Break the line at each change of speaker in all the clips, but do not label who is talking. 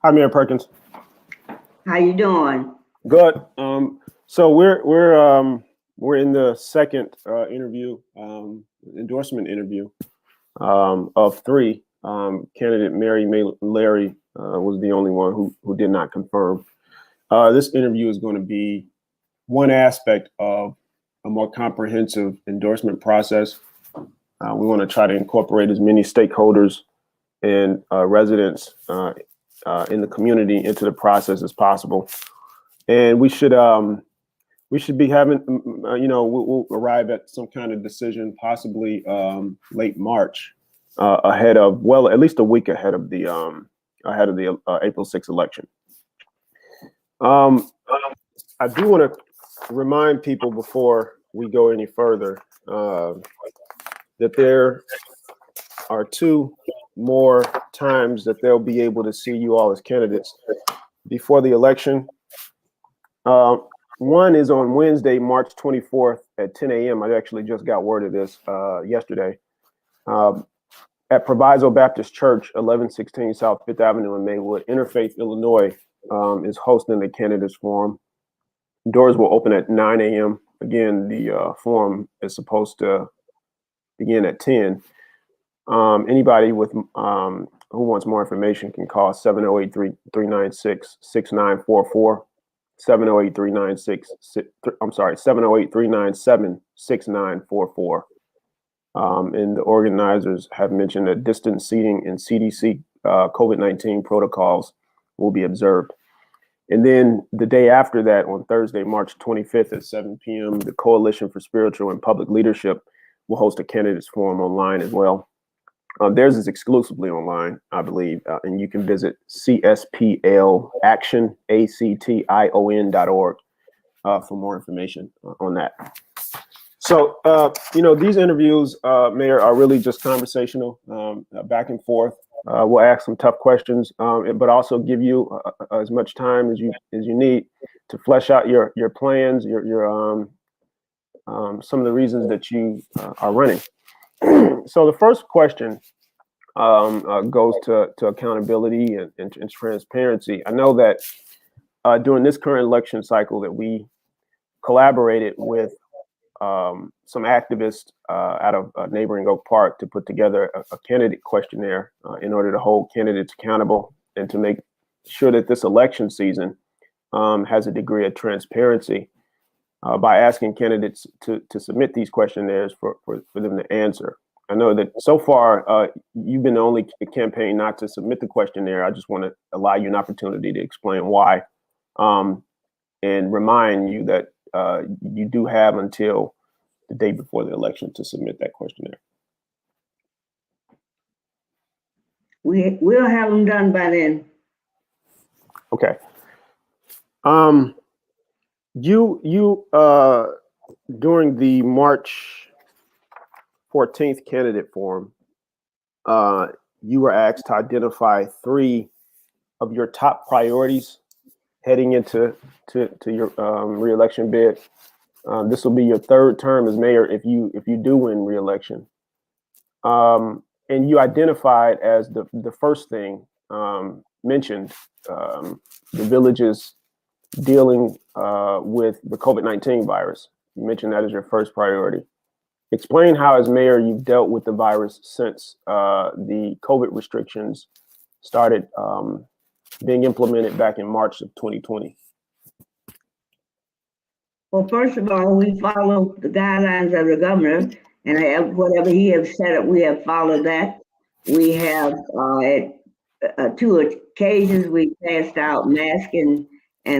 Hi, Mayor Perkins.
How you doing?
Good. So we're in the second interview, endorsement interview of three. Candidate Larry was the only one who did not confirm. This interview is going to be one aspect of a more comprehensive endorsement process. We want to try to incorporate as many stakeholders and residents in the community into the process as possible. And we should be having, we'll arrive at some kind of decision possibly late March, ahead of, well, at least a week ahead of the April 6th election. I do want to remind people before we go any further that there are two more times that they'll be able to see you all as candidates before the election. One is on Wednesday, March 24th at 10 a.m. I actually just got word of this yesterday. At Proviso Baptist Church, 1116 South 5th Avenue in Maywood, Interfaith, Illinois is hosting the candidates forum. Doors will open at 9 a.m. Again, the forum is supposed to begin at 10. Anybody with who wants more information can call 708-396-6944, 708-397-6944. And the organizers have mentioned that distance seating and CDC COVID-19 protocols will be observed. And then the day after that, on Thursday, March 25th at 7 p.m., the Coalition for Spiritual and Public Leadership will host a candidates forum online as well. Theirs is exclusively online, I believe, and you can visit CSPLaction.org for more information on that. So, these interviews, Mayor, are really just conversational, back and forth. We'll ask some tough questions, but also give you as much time as you need to flesh out your plans, your some of the reasons that you are running. So the first question goes to accountability and transparency. I know that during this current election cycle that we collaborated with some activists out of neighboring Oak Park to put together a candidate questionnaire in order to hold candidates accountable and to make sure that this election season has a degree of transparency by asking candidates to submit these questionnaires for them to answer. I know that so far you've been the only campaign not to submit the questionnaire. I just want to allow you an opportunity to explain why and remind you that you do have until the day before the election to submit that questionnaire.
We'll have them done by then.
Okay. You during the March 14th candidate forum, you were asked to identify 3 of your top priorities heading into your reelection bid. This will be your 3rd term as mayor if you do win reelection. And you identified as the first thing mentioned the villages dealing with the COVID-19 virus. You mentioned that as your first priority. Explain how, as mayor, you've dealt with the virus since the COVID restrictions started being implemented back in March of 2020.
Well, first of all, we follow the guidelines of the governor, and whatever he has set up, we have followed that. We have at 2 occasions we passed out masks and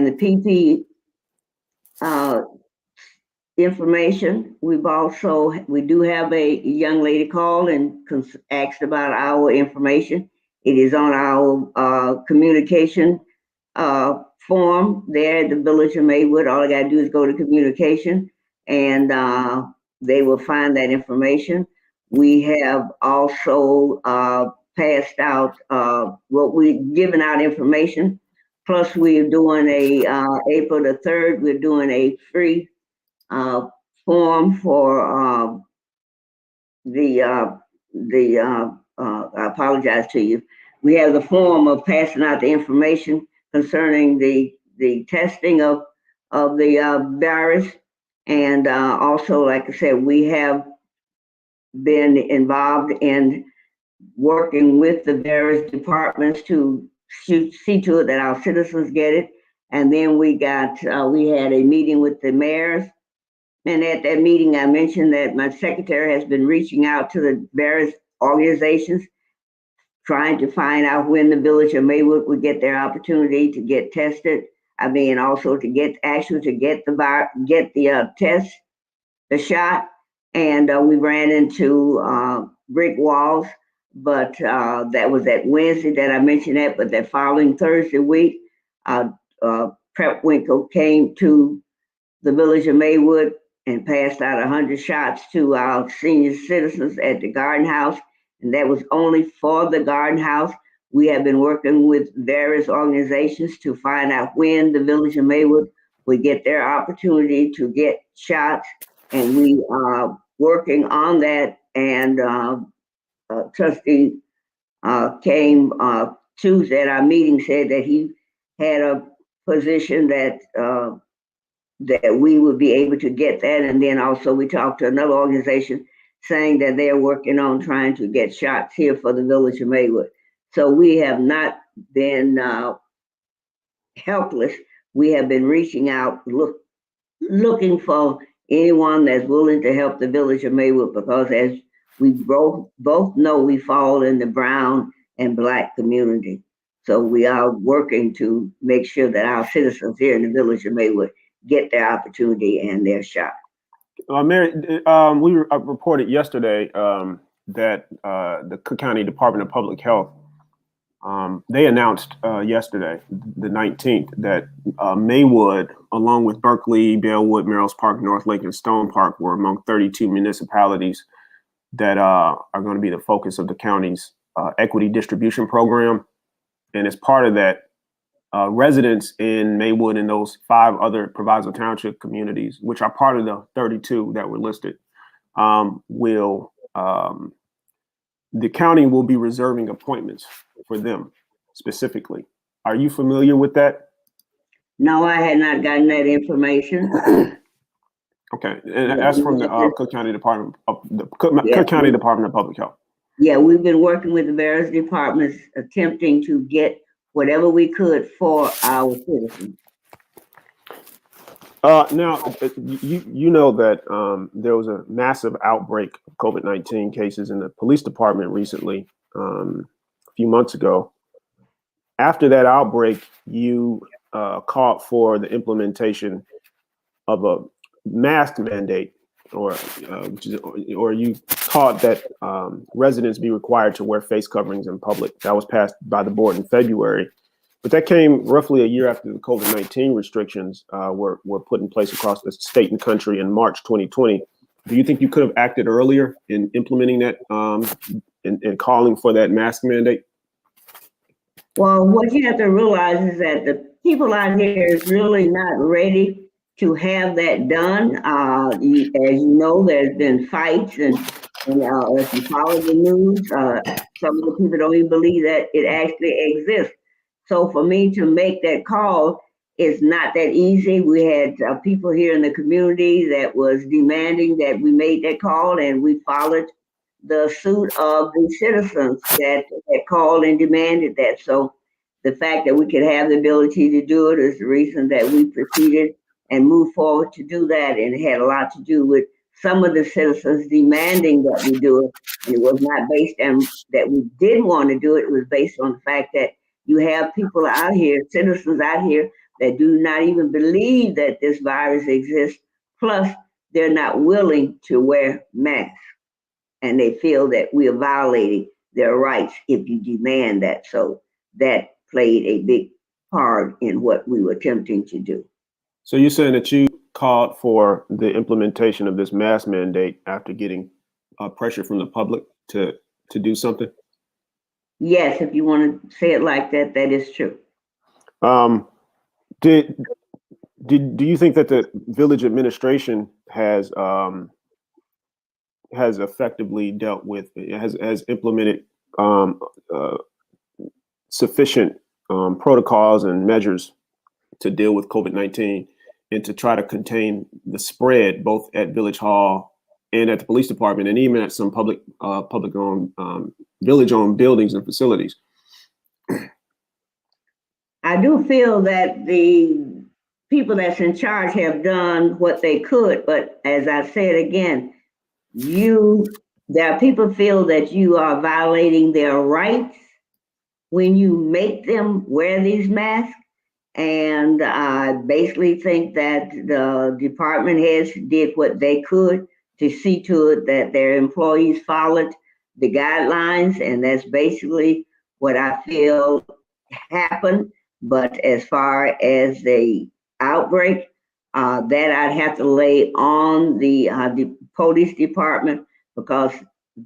the PP information. We do have a young lady called and asked about our information. It is on our communication form there at the Village of Maywood. All I gotta do is go to communication and they will find that information. We have also passed out we've given out information. Plus we're doing April the 3rd, we're doing a free form for I apologize to you. we have the form of passing out the information concerning the testing of the virus. And also, like I said, we have been involved in working with the various departments to see to it that our citizens get it. And then we had a meeting with the mayors. And at that meeting, I mentioned that my secretary has been reaching out to the various organizations, trying to find out when the village of Maywood would get their opportunity to get tested. I mean, also to get the test, the shot. And we ran into brick walls, but that was that Wednesday that I mentioned that. But that following Thursday week, Prep Winkle came to the village of Maywood and passed out 100 shots to our senior citizens at the Garden House. And that was only for the Garden House. We have been working with various organizations to find out when the village of Maywood would get their opportunity to get shots. And we are working on that. And Trustee came Tuesday at our meeting, said that he had a position that we would be able to get that. And then also we talked to another organization saying that they're working on trying to get shots here for the village of Maywood. So we have not been helpless. We have been reaching out, looking for anyone that's willing to help the village of Maywood, because as we both know, we fall in the brown and Black community. So we are working to make sure that our citizens here in the village of Maywood get their opportunity and their shot.
Mary, we reported yesterday that the Cook County Department of Public Health, they announced yesterday, the 19th, that Maywood, along with Berkeley, Bellwood, Merrill's Park, North Lake, and Stone Park, were among 32 municipalities that are going to be the focus of the county's equity distribution program. And as part of that, residents in Maywood and those 5 other Proviso Township communities, which are part of the 32 that were listed, the county will be reserving appointments for them specifically. Are you familiar with that?
No, I had not gotten that information.
Okay, and that's from the Cook County Department of Cook County Department of Public Health.
Yeah, we've been working with the various departments, attempting to get whatever we could for our citizens.
Now, you know that there was a massive outbreak of COVID-19 cases in the police department recently, a few months ago. After that outbreak, you called for the implementation of a mask mandate, or you called that residents be required to wear face coverings in public. That was passed by the board in February. But that came roughly a year after the COVID-19 restrictions were put in place across the state and country in March 2020. Do you think you could have acted earlier in implementing that and calling for that mask mandate?
Well, what you have to realize is that the people out here is really not ready to have that done. As you know, there's been fights, and if you follow the news, some of the people don't even believe that it actually exists. So for me to make that call is not that easy. We had people here in the community that was demanding that we made that call, and we followed the suit of the citizens that called and demanded that. So the fact that we could have the ability to do it is the reason that we proceeded and moved forward to do that. And it had a lot to do with some of the citizens demanding that we do it. And it was not based on that we didn't want to do it. It was based on the fact that you have people out here, citizens out here, that do not even believe that this virus exists. Plus, they're not willing to wear masks. And they feel that we are violating their rights if you demand that. So that played a big part in what we were attempting to do.
So you're saying that you called for the implementation of this mask mandate after getting pressure from the public to do something?
Yes, if you want to say it like that, that is true.
Do you think that the village administration has effectively dealt with, has implemented sufficient protocols and measures to deal with COVID-19 and to try to contain the spread both at Village Hall and at the police department and even at some public-owned village-owned buildings and facilities.
I do feel that the people that's in charge have done what they could, but as I said again, there are people feel that you are violating their rights when you make them wear these masks. And I basically think that the department heads did what they could to see to it that their employees followed the guidelines, and that's basically what I feel happened. But as far as the outbreak, that I'd have to lay on the police department, because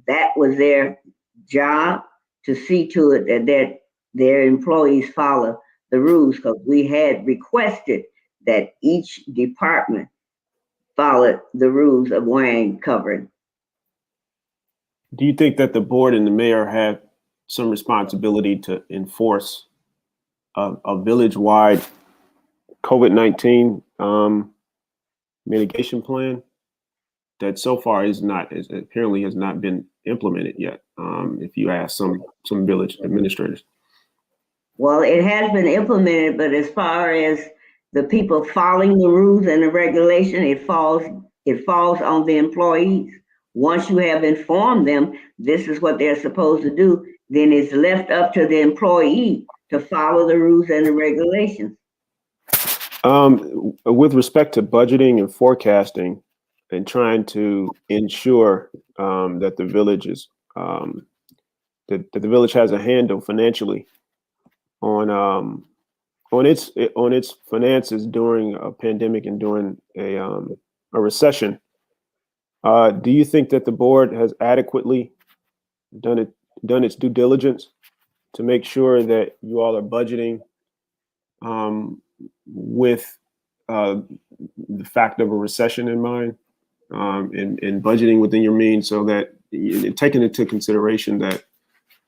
that was their job to see to it that their employees follow the rules, because we had requested that each department followed the rules of wearing covering.
Do you think that the board and the mayor have some responsibility to enforce a village-wide COVID-19 mitigation plan that so far apparently has not been implemented yet? If you ask some village administrators.
Well, it has been implemented, but as far as the people following the rules and the regulation, it falls on the employees. Once you have informed them this is what they're supposed to do, then it's left up to the employee to follow the rules and the regulations.
With respect to budgeting and forecasting and trying to ensure that the village is that the village has a handle financially on its finances during a pandemic and during a recession. Do you think that the board has adequately done its due diligence to make sure that you all are budgeting with the fact of a recession in mind, and budgeting within your means, so that taking into consideration that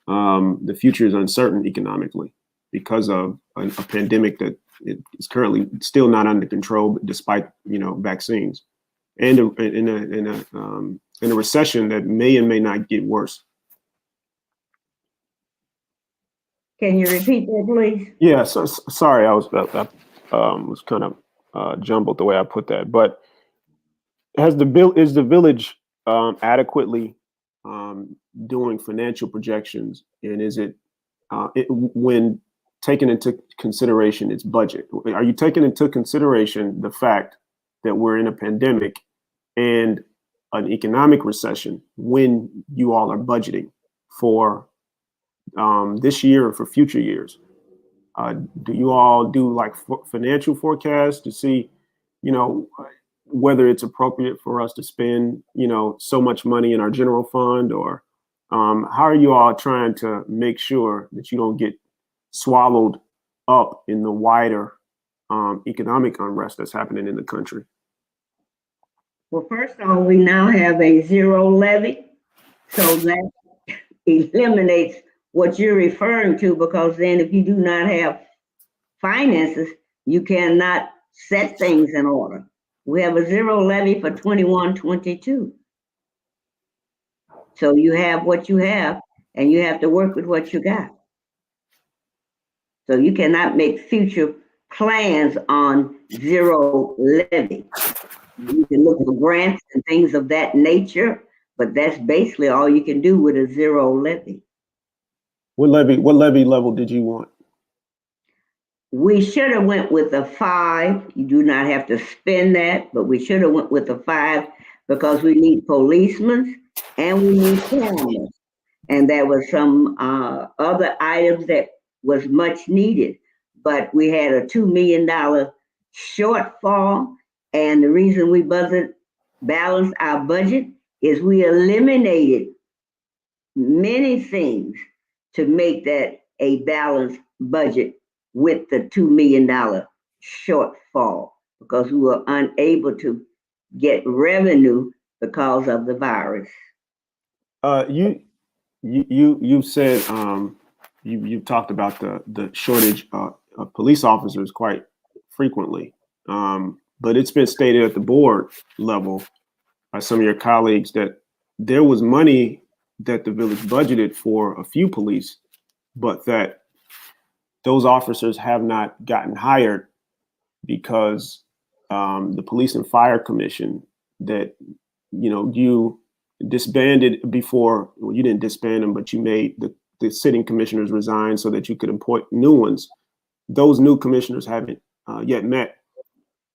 the future is uncertain economically because of a pandemic that is currently still not under control, despite vaccines, and in a recession that may and may not get worse.
Can you repeat that, please?
Yeah, so sorry, I was kind of jumbled the way I put that. But is the village adequately doing financial projections, and is it when taking into consideration its budget? Are you taking into consideration the fact that we're in a pandemic and an economic recession when you all are budgeting for this year or for future years? Do you all do like financial forecasts to see, whether it's appropriate for us to spend, so much money in our general fund, or how are you all trying to make sure that you don't get swallowed up in the wider economic unrest that's happening in the country?
Well, first of all, we now have a zero levy, so that eliminates what you're referring to, because then if you do not have finances, you cannot set things in order. We have a zero levy for 21-22. So you have what you have, and you have to work with what you got. So you cannot make future plans on zero levy. You can look for grants and things of that nature, but that's basically all you can do with a zero levy.
What levy level did you want?
We should have went with a 5. You do not have to spend that, but we should have went with a 5 because we need policemen and we need cameras. And there was some other items that was much needed, but we had a $2 million shortfall. And the reason we balanced our budget is we eliminated many things to make that a balanced budget with the $2 million shortfall, because we were unable to get revenue because of the virus.
You said you've talked about the shortage of police officers quite frequently, but it's been stated at the board level by some of your colleagues that there was money that the village budgeted for a few police, but that those officers have not gotten hired because the Police and Fire Commission that you disbanded before. Well, you didn't disband them, but you made the sitting commissioners resign so that you could appoint new ones. Those new commissioners haven't yet met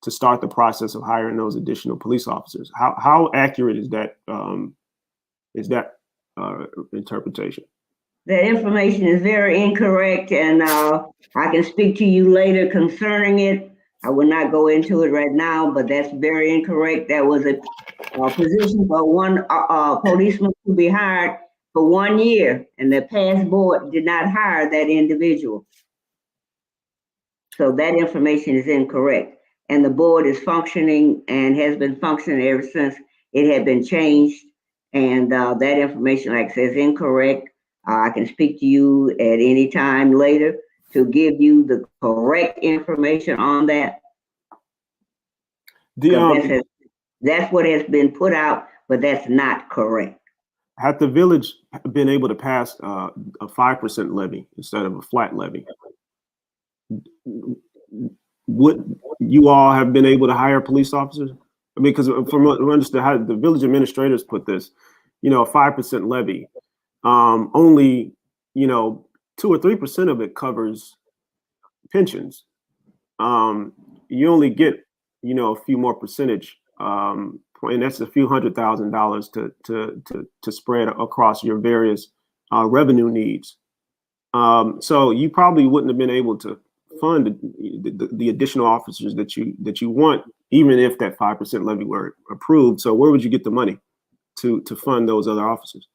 to start the process of hiring those additional police officers. How accurate is that interpretation?
That information is very incorrect, and I can speak to you later concerning it. I will not go into it right now, but that's very incorrect. That was a position for one policeman to be hired for 1 year, and the past board did not hire that individual. So that information is incorrect. And the board is functioning and has been functioning ever since it had been changed. And that information, like I said, is incorrect. I can speak to you at any time later to give you the correct information on that. That's what has been put out, but that's not correct.
Had the village been able to pass a 5% levy instead of a flat levy, would you all have been able to hire police officers? I mean, because from what I understand, how the village administrators put this, a 5% levy, only 2 or 3% of it covers pensions. You only get a few more percentage, and that's a few $100,000 to spread across your various revenue needs. So you probably wouldn't have been able to fund the additional officers that you want, even if that 5% levy were approved. So where would you get the money to fund those other officers?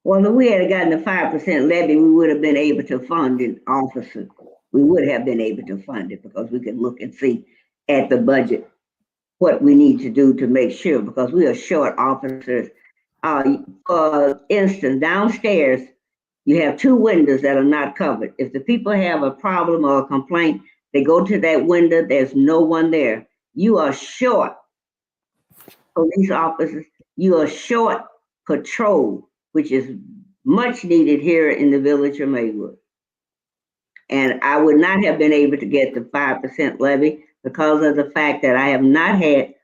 Well, if we had gotten a 5% levy, we would have been able to fund an officer. We would have been able to fund it because we could look and see at the budget what we need to do to make sure, because we are short officers. For instance, downstairs, you have 2 windows that are not covered. If the people have a problem or a complaint, they go to that window, there's no one there. You are short police officers. You are short patrol, which is much needed here in the village of Maywood. And I would not have been able to get the 5% levy because of the fact that I have not had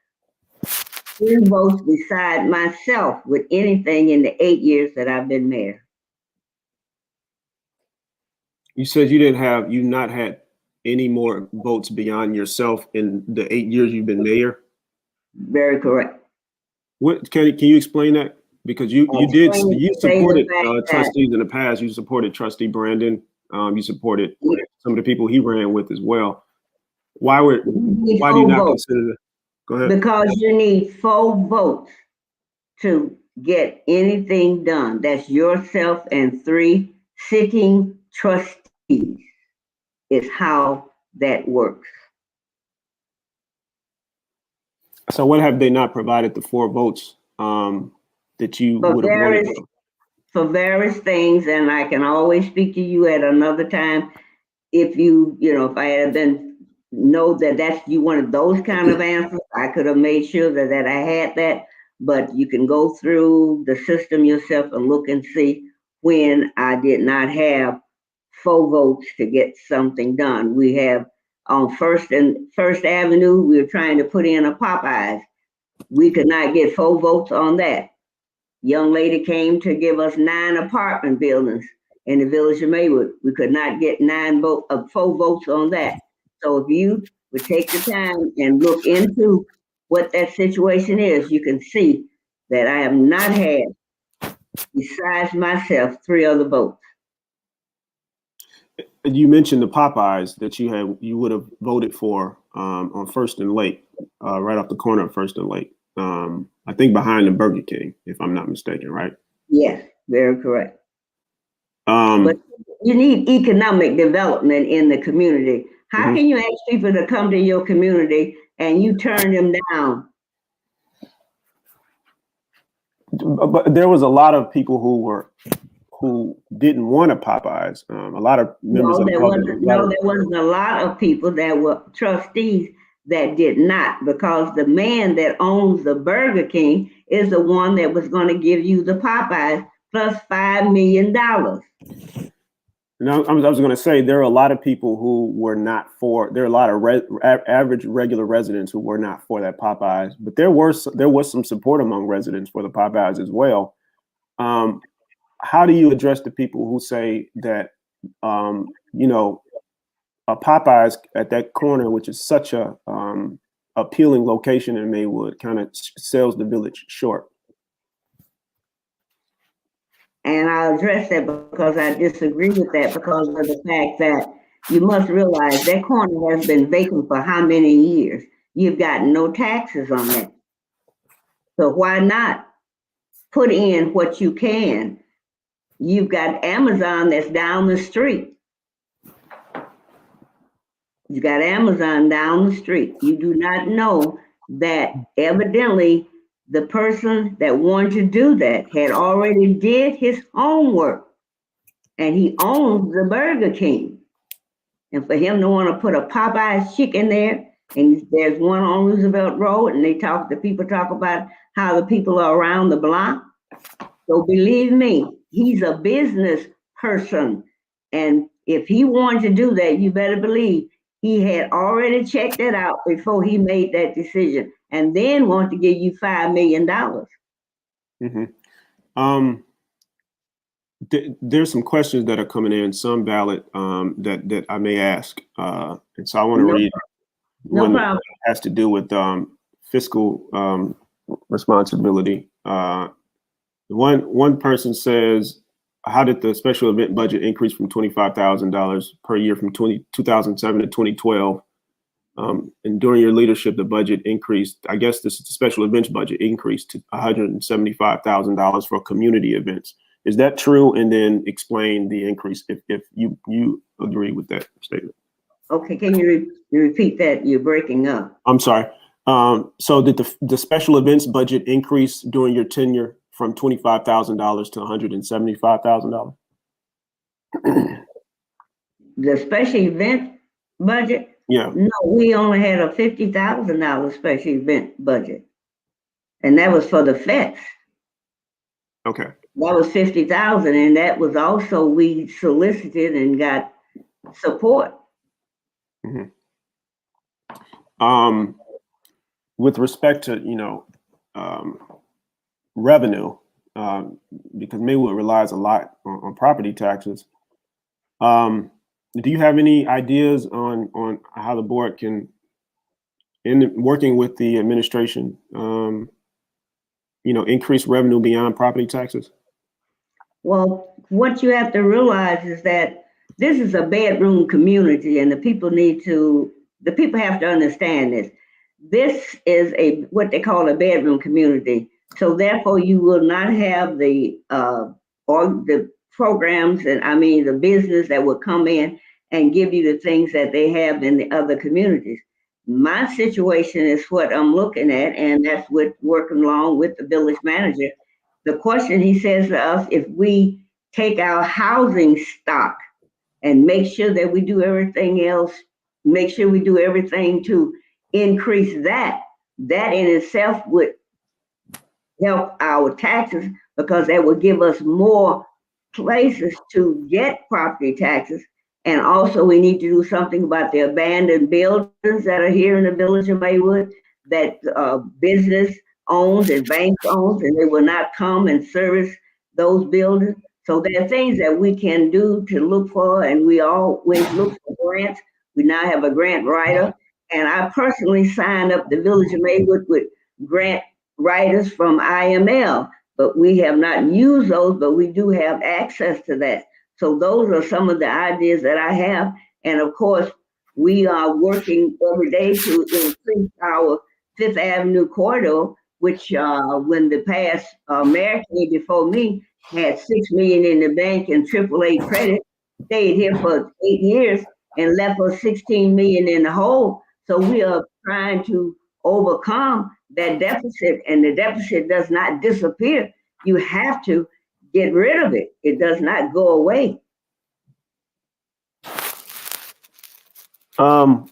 any votes beside myself with anything in the 8 years that I've been mayor.
You said you've not had any more votes beyond yourself in the 8 years you've been mayor?
Very correct.
What can you explain that? Because you supported trustees in the past. You supported Trustee Brandon. You supported some of the people he ran with as well. Why do you not consider that? Go ahead.
Because you need 4 votes to get anything done. That's yourself and 3 sitting trustees is how that works.
So what have they not provided the 4 votes that you would have wanted?
For various things, and I can always speak to you at another time. If if I had been that you wanted those kind of answers, I could have made sure that I had that. But you can go through the system yourself and look and see when I did not have 4 votes to get something done. We have on First Avenue, we were trying to put in a Popeyes. We could not get 4 votes on that. Young lady came to give us 9 apartment buildings in the village of Maywood. We could not get 4 votes on that. So if you would take the time and look into what that situation is, you can see that I have not had, besides myself, 3 other votes.
You mentioned the Popeyes that you would have voted for on First and Lake, right off the corner of First and Lake. I think behind the Burger King, if I'm not mistaken, right?
Yes, very correct. But you need economic development in the community. How can you ask people to come to your community and you turn them down?
But there was a lot of people who were who didn't want a Popeyes. A lot of members
No,
of the
there
public.
wasn't. No, there wasn't a lot of people that were trustees that did not, because the man that owns the Burger King is the one that was going to give you the Popeyes plus $5 million.
And I was going to say there are a lot of people who were not for. There are a lot of average regular residents who were not for that Popeyes, but there was some support among residents for the Popeyes as well. How do you address the people who say that a Popeyes at that corner, which is such a appealing location in Maywood, kind of sells the village short?
And I'll address that because I disagree with that, because of the fact that you must realize that corner has been vacant for how many years? You've got no taxes on that. So why not put in what you can? You've got Amazon that's down the street. You got Amazon down the street. You do not know that evidently the person that wanted to do that had already did his homework, and he owns the Burger King. And for him to want to put a Popeye's chicken there, and there's one on Roosevelt Road, and people talk about how the people are around the block. So believe me, he's a business person. And if he wanted to do that, you better believe he had already checked it out before he made that decision, and then want to give you $5 million.
Mm-hmm. There's some questions that are coming in, some ballot that I may ask, and so I want to read one that has to do with fiscal responsibility. One person says, how did the special event budget increase from $25,000 per year from 2007 to 2012? And during your leadership, the budget increased. I guess this is the special events budget increased to $175,000 for community events. Is that true? And then explain the increase if you agree with that statement.
Okay, can you repeat that? You're breaking up.
I'm sorry. So did the special events budget increase during your tenure from $25,000 to $175,000?
The special event budget?
Yeah.
No, we only had a $50,000 special event budget, and that was for the fest.
Okay.
That was $50,000, and that was also, we solicited and got support.
Mm-hmm. With respect to revenue, because Maywood relies a lot on property taxes. Do you have any ideas on how the board can, in working with the administration, increase revenue beyond property taxes?
Well, what you have to realize is that this is a bedroom community, and the people have to understand this. This is what they call a bedroom community. So therefore, you will not have the programs, and the business that will come in and give you the things that they have in the other communities. My situation is what I'm looking at, and that's what working along with the village manager. The question he says to us, if we take our housing stock and make sure that we do everything else, make sure we do everything to increase that in itself would help our taxes, because that would give us more places to get property taxes. And also we need to do something about the abandoned buildings that are here in the village of Maywood that business owns and banks owns, and they will not come and service those buildings. So there are things that we can do to look for, and we always look for grants. We now have a grant writer, and I personally signed up the village of Maywood with grant writers from IML, but we have not used those, but we do have access to that. So those are some of the ideas that I have. And of course, we are working every day to increase our Fifth Avenue corridor, which when the past mayor came before me had $6 million in the bank and AAA credit, stayed here for 8 years and left us $16 million in the hole. So we are trying to overcome that deficit, and the deficit does not disappear. You have to get rid of it. It does not go away.
During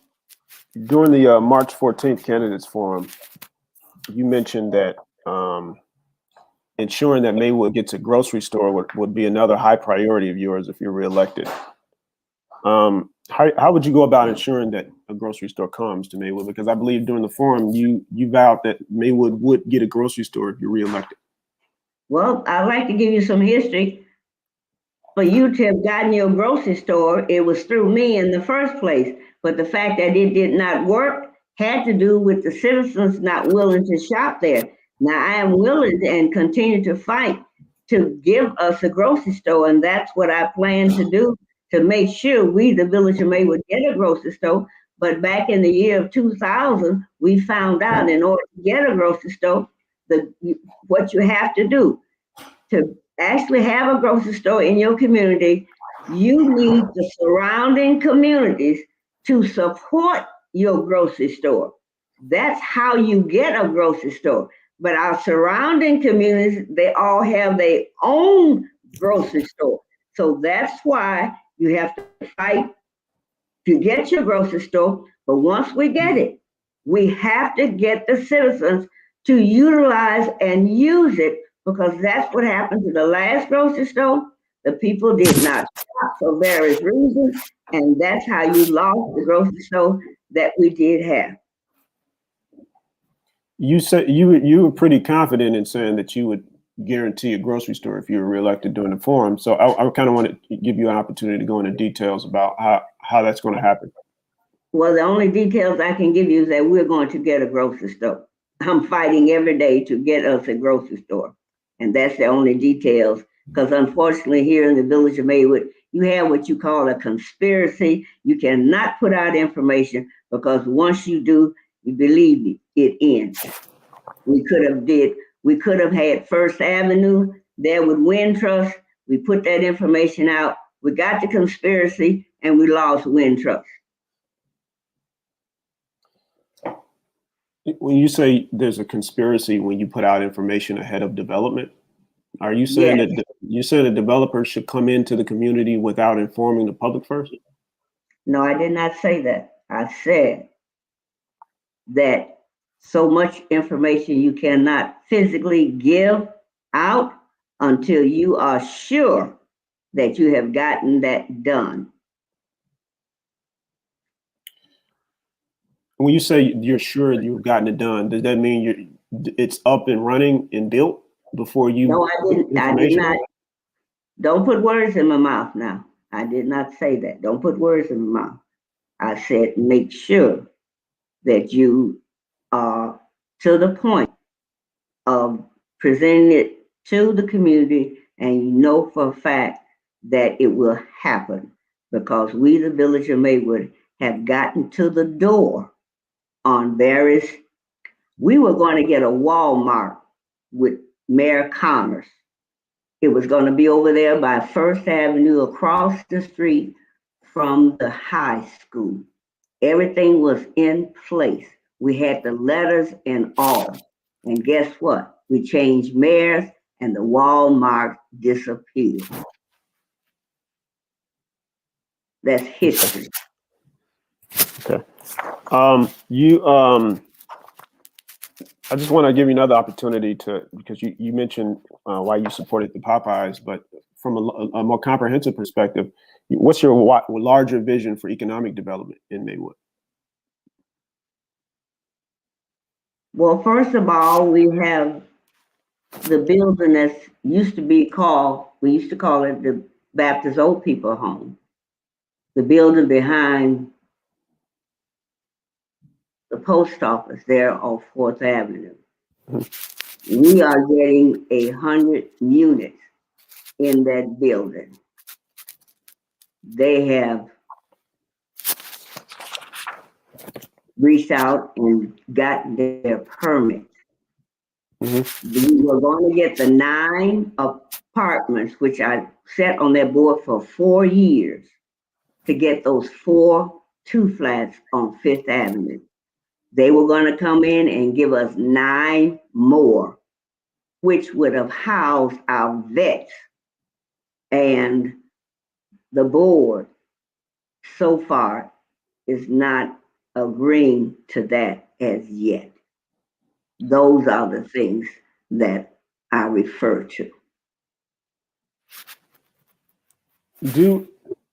the March 14th candidates forum, you mentioned that ensuring that Maywood gets a grocery store would be another high priority of yours if you're reelected. How would you go about ensuring that a grocery store comes to Maywood? Because I believe during the forum, you vowed that Maywood would get a grocery store if you're reelected.
Well, I'd like to give you some history. For you to have gotten your grocery store, it was through me in the first place. But the fact that it did not work had to do with the citizens not willing to shop there. Now, I am willing and continue to fight to give us a grocery store, and that's what I plan to do to make sure we, the Village of Maywood, get a grocery store. But back in the year of 2000, we found out in order to get a grocery store, what you have to do to actually have a grocery store in your community, you need the surrounding communities to support your grocery store. That's how you get a grocery store. But our surrounding communities, they all have their own grocery store. So that's why you have to fight to get your grocery store. But once we get it, we have to get the citizens to utilize and use it, because that's what happened to the last grocery store. The people did not shop for various reasons, and that's how you lost the grocery store that we did have.
You said you were pretty confident in saying that you would guarantee a grocery store if you were reelected during the forum. So I kind of want to give you an opportunity to go into details about how that's going to happen.
Well, the only details I can give you is that we're going to get a grocery store. I'm fighting every day to get us a grocery store. And that's the only details, because unfortunately here in the Village of Maywood, you have what you call a conspiracy. You cannot put out information, because once you do, you believe me, it ends. We could have had First Avenue there with Wind Trust. We put that information out. We got the conspiracy and we lost Wind Trust.
When you say there's a conspiracy when you put out information ahead of development, are you saying that you said a developer should come into the community without informing the public first?
No, I did not say that. I said that so much information you cannot physically give out until you are sure that you have gotten that done.
When you say you're sure you've gotten it done, does that mean it's up and running and built before you?
No, I did not. Don't put words in my mouth now. I did not say that. Don't put words in my mouth. I said make sure that you are to the point of presenting it to the community, and you know for a fact that it will happen, because we, the Village of Maywood, have gotten to the door on various. We were going to get a Walmart with Mayor Commerce. It was going to be over there by First Avenue across the street from the high school. Everything was in place. We had the letters and all. And guess what? We changed mayors and the Walmart disappeared. That's history.
Okay. I just want to give you another opportunity because you mentioned why you supported the Popeyes, but from a more comprehensive perspective, what's your larger vision for economic development in Maywood?
Well, first of all, we have the building that used to be called, we used to call it the Baptist Old People Home. The building behind the post office there on 4th Avenue. We are getting 100 units in that building. They have reached out and got their permits. We were going to get the 9 apartments, which I sat on that board for 4 years to get those 4 2-flats on 5th Avenue. They were going to come in and give us 9 more. which would have housed our vets, and the board so far is not agreeing to that as yet. Those are the things that I refer to.
Do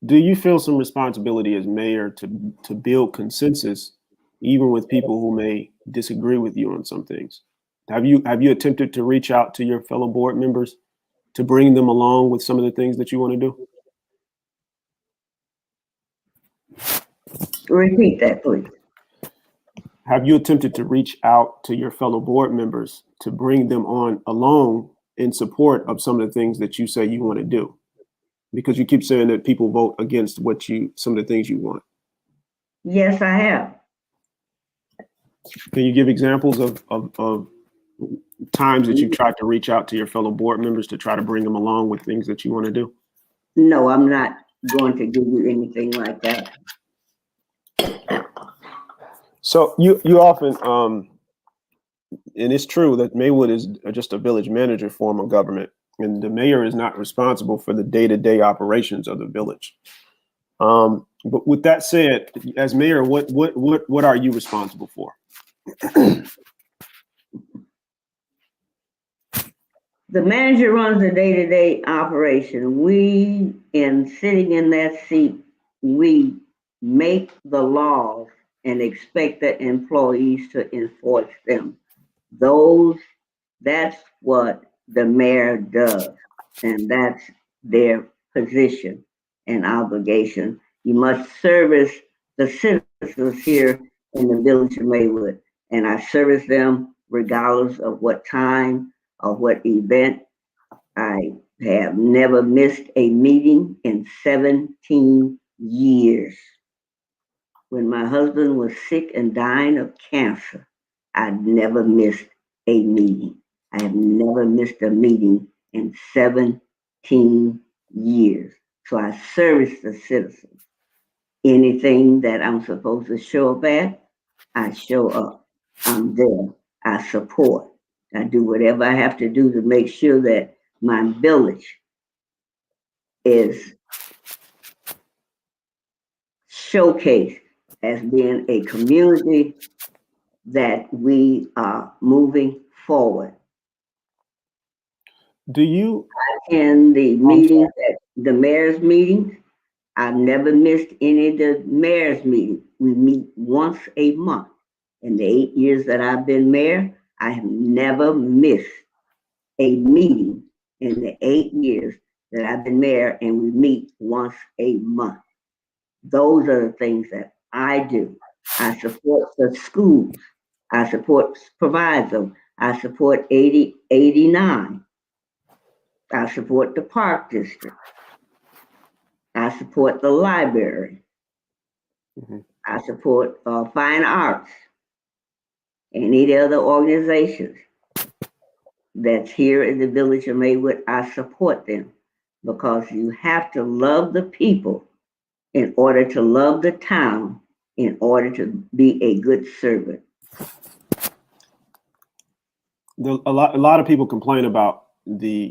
you feel some responsibility as mayor to build consensus, even with people who may disagree with you on some things? Have you attempted to reach out to your fellow board members to bring them along with some of the things that you want to do?
Repeat that, please.
Have you attempted to reach out to your fellow board members to bring them on along in support of some of the things that you say you want to do? Because you keep saying that people vote against some of the things you want.
Yes, I have.
Can you give examples of times that you've tried to reach out to your fellow board members to try to bring them along with things that you want to do?
No, I'm not going to give you anything like that.
So you often, and it's true that Maywood is just a village manager form of government, and the mayor is not responsible for the day-to-day operations of the village. But with that said, as mayor, what are you responsible for?
The manager runs the day-to-day operation. We, in sitting in that seat, we make the laws and expect the employees to enforce them. That's what the mayor does, and that's their position and obligation. You must service the citizens here in the village of Maywood, and I service them regardless of what time or what event. I have never missed a meeting in 17 years. When my husband was sick and dying of cancer, I never missed a meeting. I have never missed a meeting in 17 years. So I service the citizens. Anything that I'm supposed to show up at, I show up. I'm there. I support. I do whatever I have to do to make sure that my village is showcased as being a community that we are moving forward.
Do you?
In the meetings, the mayor's meetings, I've never missed any of the mayor's meetings. We meet once a month. In the 8 years that I've been mayor, I have never missed a meeting in the 8 years that I've been mayor, and we meet once a month. Those are the things that I do. I support the schools. I support Proviso. I support 8089. I support the Park District. I support the library.
Mm-hmm.
I support fine arts. Any other organizations that's here in the village of Maywood, I support them because you have to love the people in order to love the town, in order to be a good servant.
A lot of people complain about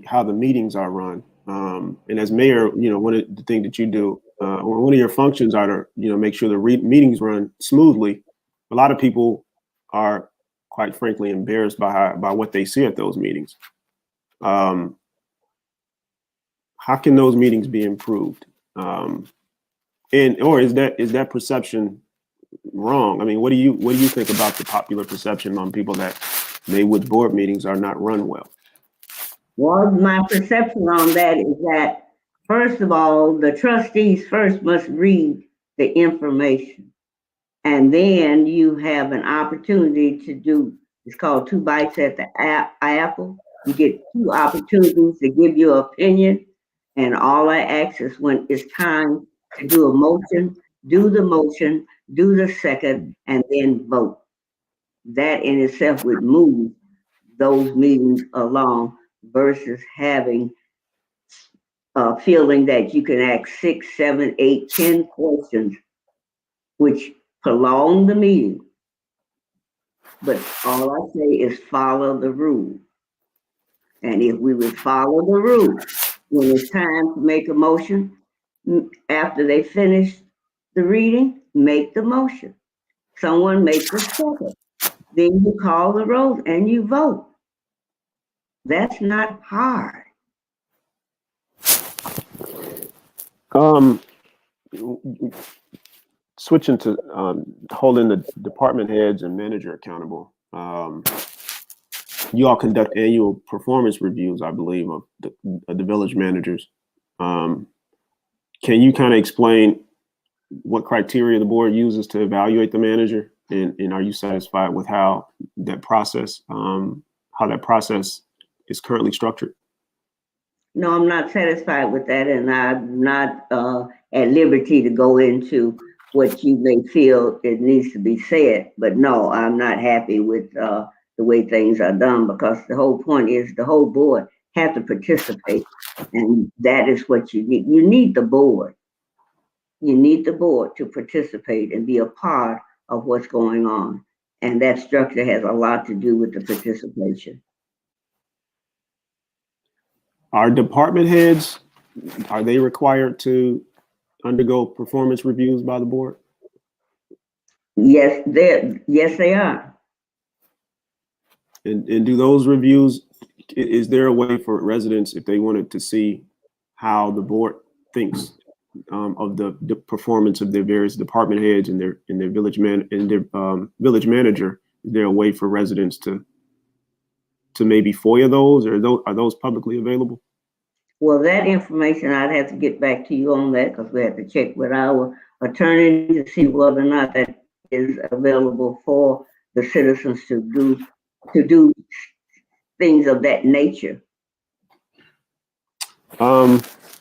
how the meetings are run. And as mayor, one of the things that you do, or one of your functions are to, make sure the meetings run smoothly. A lot of people are, quite frankly, embarrassed by what they see at those meetings. How can those meetings be improved? Or is that perception wrong? I mean, what do you think about the popular perception among people that Maywood board meetings are not run well?
Well, my perception on that is that, first of all, the trustees first must read the information. And then you have an opportunity to do, it's called 2 bites at the apple. You get 2 opportunities to give your opinion. And all I ask is when it's time to do a motion, do the motion, do the second, and then vote. That in itself would move those meetings along versus having a feeling that you can ask 6, 7, 8, 10 questions, which prolong the meeting. But all I say is follow the rule. And if we would follow the rules, when it's time to make a motion, after they finish the reading, make the motion. Someone make the second. Then you call the roll and you vote. That's not hard.
Switching to holding the department heads and manager accountable. You all conduct annual performance reviews, I believe, of the village managers. Can you kind of explain what criteria the board uses to evaluate the manager, and are you satisfied with how that process is currently structured?
No, I'm not satisfied with that, and I'm not at liberty to go into what you may feel it needs to be said. But no, I'm not happy with the way things are done, because the whole point is the whole board has to participate, and that is what you need. You need the board. You need the board to participate and be a part of what's going on, and that structure has a lot to do with the participation.
Are department heads, are they required to undergo performance reviews by the board?
Yes, they are.
And do those reviews, is there a way for residents, if they wanted to see how the board thinks of the performance of their various department heads and their village manager, is there a way for residents to maybe FOIA those, or are those publicly available?
Well, that information, I'd have to get back to you on that, because we have to check with our attorney to see whether or not that is available for the citizens to do things of that nature.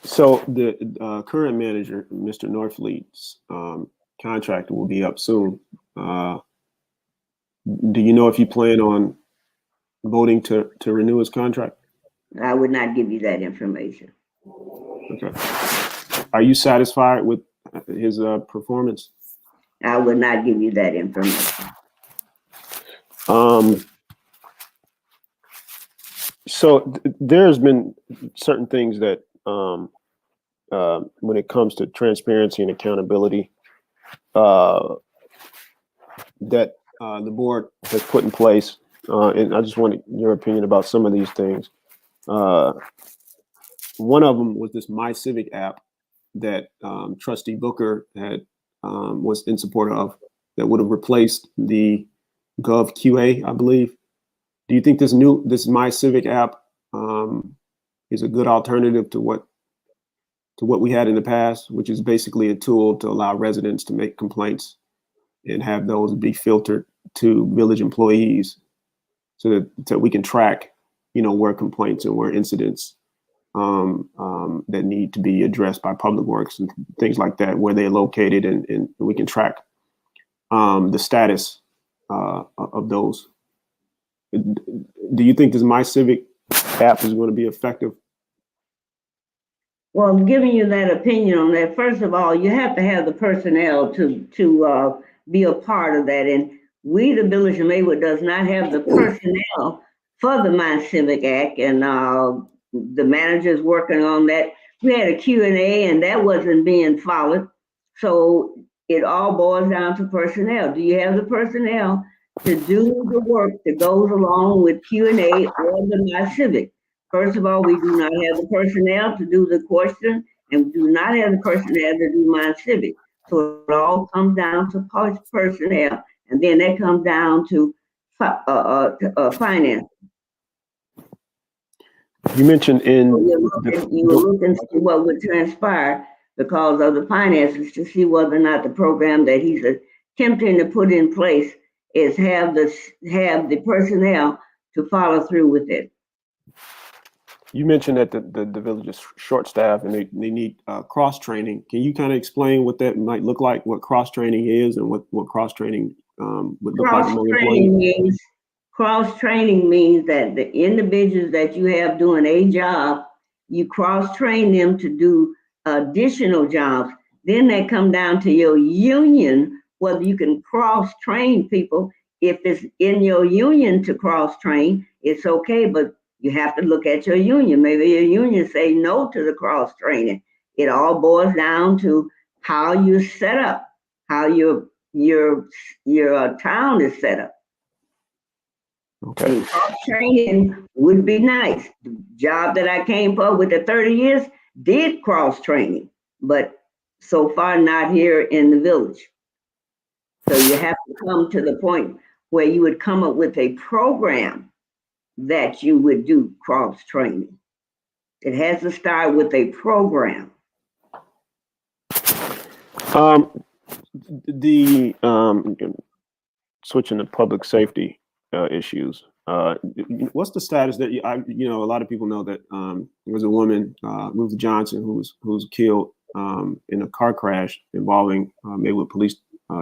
So the current manager, Mr. Norfleet's contract will be up soon. Do you know if you plan on voting to renew his contract?
I would not give you that information.
Okay. Are you satisfied with his performance?
I would not give you that information.
So there's been certain things that when it comes to transparency and accountability that the board has put in place, and I just wanted your opinion about some of these things. One of them was this My Civic app that Trustee Booker was in support of, that would have replaced the Gov QA, I believe. Do you think this My Civic app is a good alternative to what we had in the past, which is basically a tool to allow residents to make complaints and have those be filtered to village employees, so that we can track, where complaints and where incidents that need to be addressed by Public Works and things like that, where they're located, and we can track the status of those. Do you think this My Civic app is going to be effective?
Well, I'm giving you that opinion on that. First of all, you have to have the personnel to be a part of that. And we, the Village of Maywood, does not have the personnel for the My Civic Act, and the manager's working on that. We had a Q&A, and that wasn't being followed. So it all boils down to personnel. Do you have the personnel to do the work that goes along with Q&A or the My Civic? First of all, we do not have the personnel to do the question, and we do not have the personnel to do My Civic. So it all comes down to personnel, and then that comes down to finance.
You mentioned
you were looking to see what would transpire because of the finances, to see whether or not the program that he's attempting to put in place is have the personnel to follow through with it.
You mentioned that the village is short-staffed and they need cross-training. Can you kind of explain what that might look like, what cross-training is, and what cross-training would look like among employees?
Cross-training means that the individuals that you have doing a job, you cross-train them to do additional jobs. Then that come down to your union, whether you can cross-train people. If it's in your union to cross-train, it's okay, but You have to look at your union. Maybe your union say no to the cross training. It all boils down to how you're set up, how your town is set up.
Okay.
And cross training would be nice. The job that I came for with the 30 years did cross training, but so far not here in the village. So you have to come to the point where you would come up with a program that you would do cross training. It has to start with a program.
The switching to public safety issues. What's the status that a lot of people know that there was a woman, Ruth Johnson, who was killed in a car crash involving Maywood Police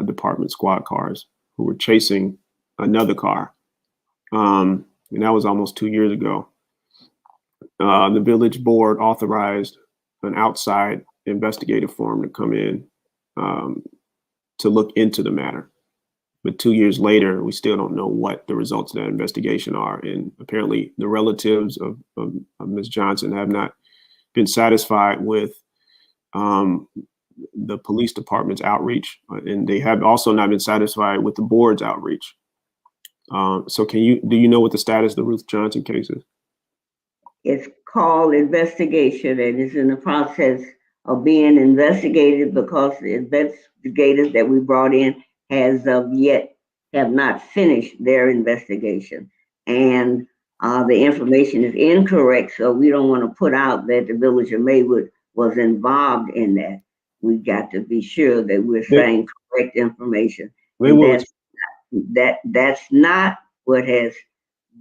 Department squad cars who were chasing another car, and that was almost 2 years ago. The village board authorized an outside investigative firm to come in to look into the matter. But 2 years later, we still don't know what the results of that investigation are. And apparently the relatives of Ms. Johnson have not been satisfied with the police department's outreach. And they have also not been satisfied with the board's outreach. So do you know what the status of the Ruth Johnson case is?
It's called investigation, and it's in the process of being investigated because the investigators that we brought in as of yet have not finished their investigation. And the information is incorrect, so we don't want to put out that the village of Maywood was involved in that. We got to be sure that we're saying correct information. And that's not what has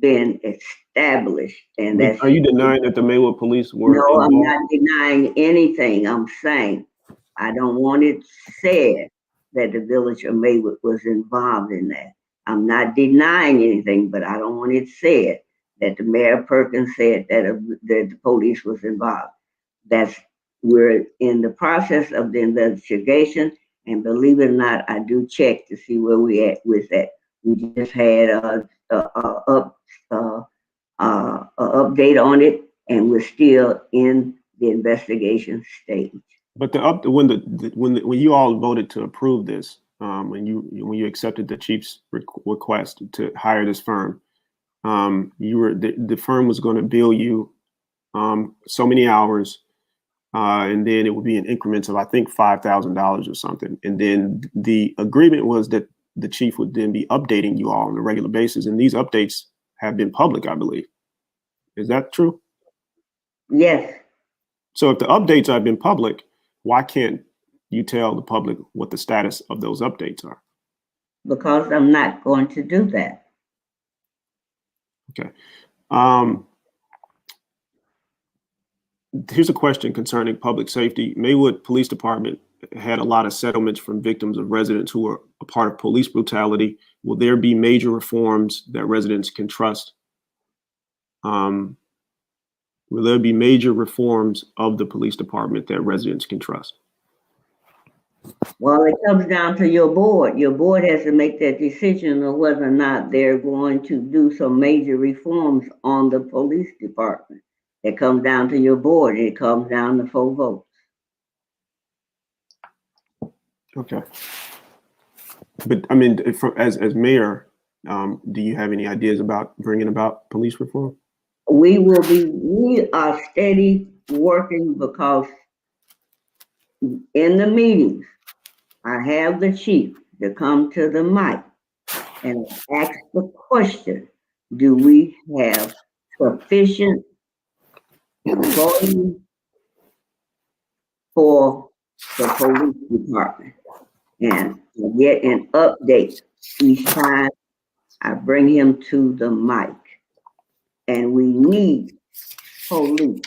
been established. And that's,
are you denying that the Maywood police were
no,
involved?
I'm not denying anything. I'm saying I don't want it said that the village of Maywood was involved in that. I'm not denying anything, but I don't want it said that the Mayor Perkins said that the police was involved. We're in the process of the investigation, and believe it or not, I do check to see where we at with that. We just had a update on it, and we're still in the investigation stage.
But when you all voted to approve this, when you accepted the chief's request to hire this firm, the firm was going to bill you so many hours, and then it would be in increments of I think $5,000 or something. And then the agreement was that the chief would then be updating you all on a regular basis, and these updates have been public, I believe. Is that true?
Yes.
So if the updates have been public, why can't you tell the public what the status of those updates are?
Because I'm not going to do that.
Okay. Here's a question concerning public safety. Maywood Police Department had a lot of settlements from victims of residents who were a part of police brutality. Will there be major reforms that residents can trust? Will there be major reforms of the police department that residents can trust?
Well, it comes down to your board. Your board has to make that decision of whether or not they're going to do some major reforms on the police department. It comes down to your board. It comes down to 4 votes.
Okay. But I mean, as mayor, do you have any ideas about bringing about police reform?
We are steady working because in the meetings, I have the chief to come to the mic and ask the question, do we have sufficient employees for the police department? And I get an update each time I bring him to the mic. And we need police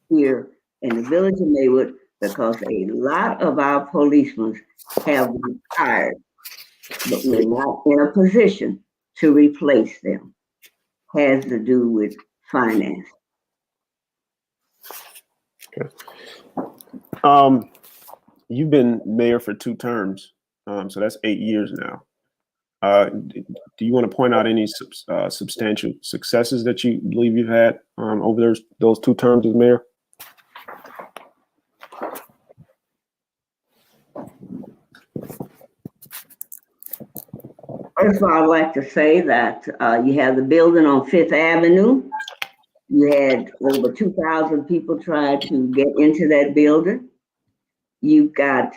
here in the village of Maywood because a lot of our policemen have retired, but we're not in a position to replace them. Has to do with finance.
Okay. You've been mayor for 2 terms, so that's 8 years now. Do you want to point out any substantial successes that you believe you've had over those 2 terms as mayor?
First of all, I'd like to say that you have the building on Fifth Avenue. You had over 2,000 people try to get into that building. You've got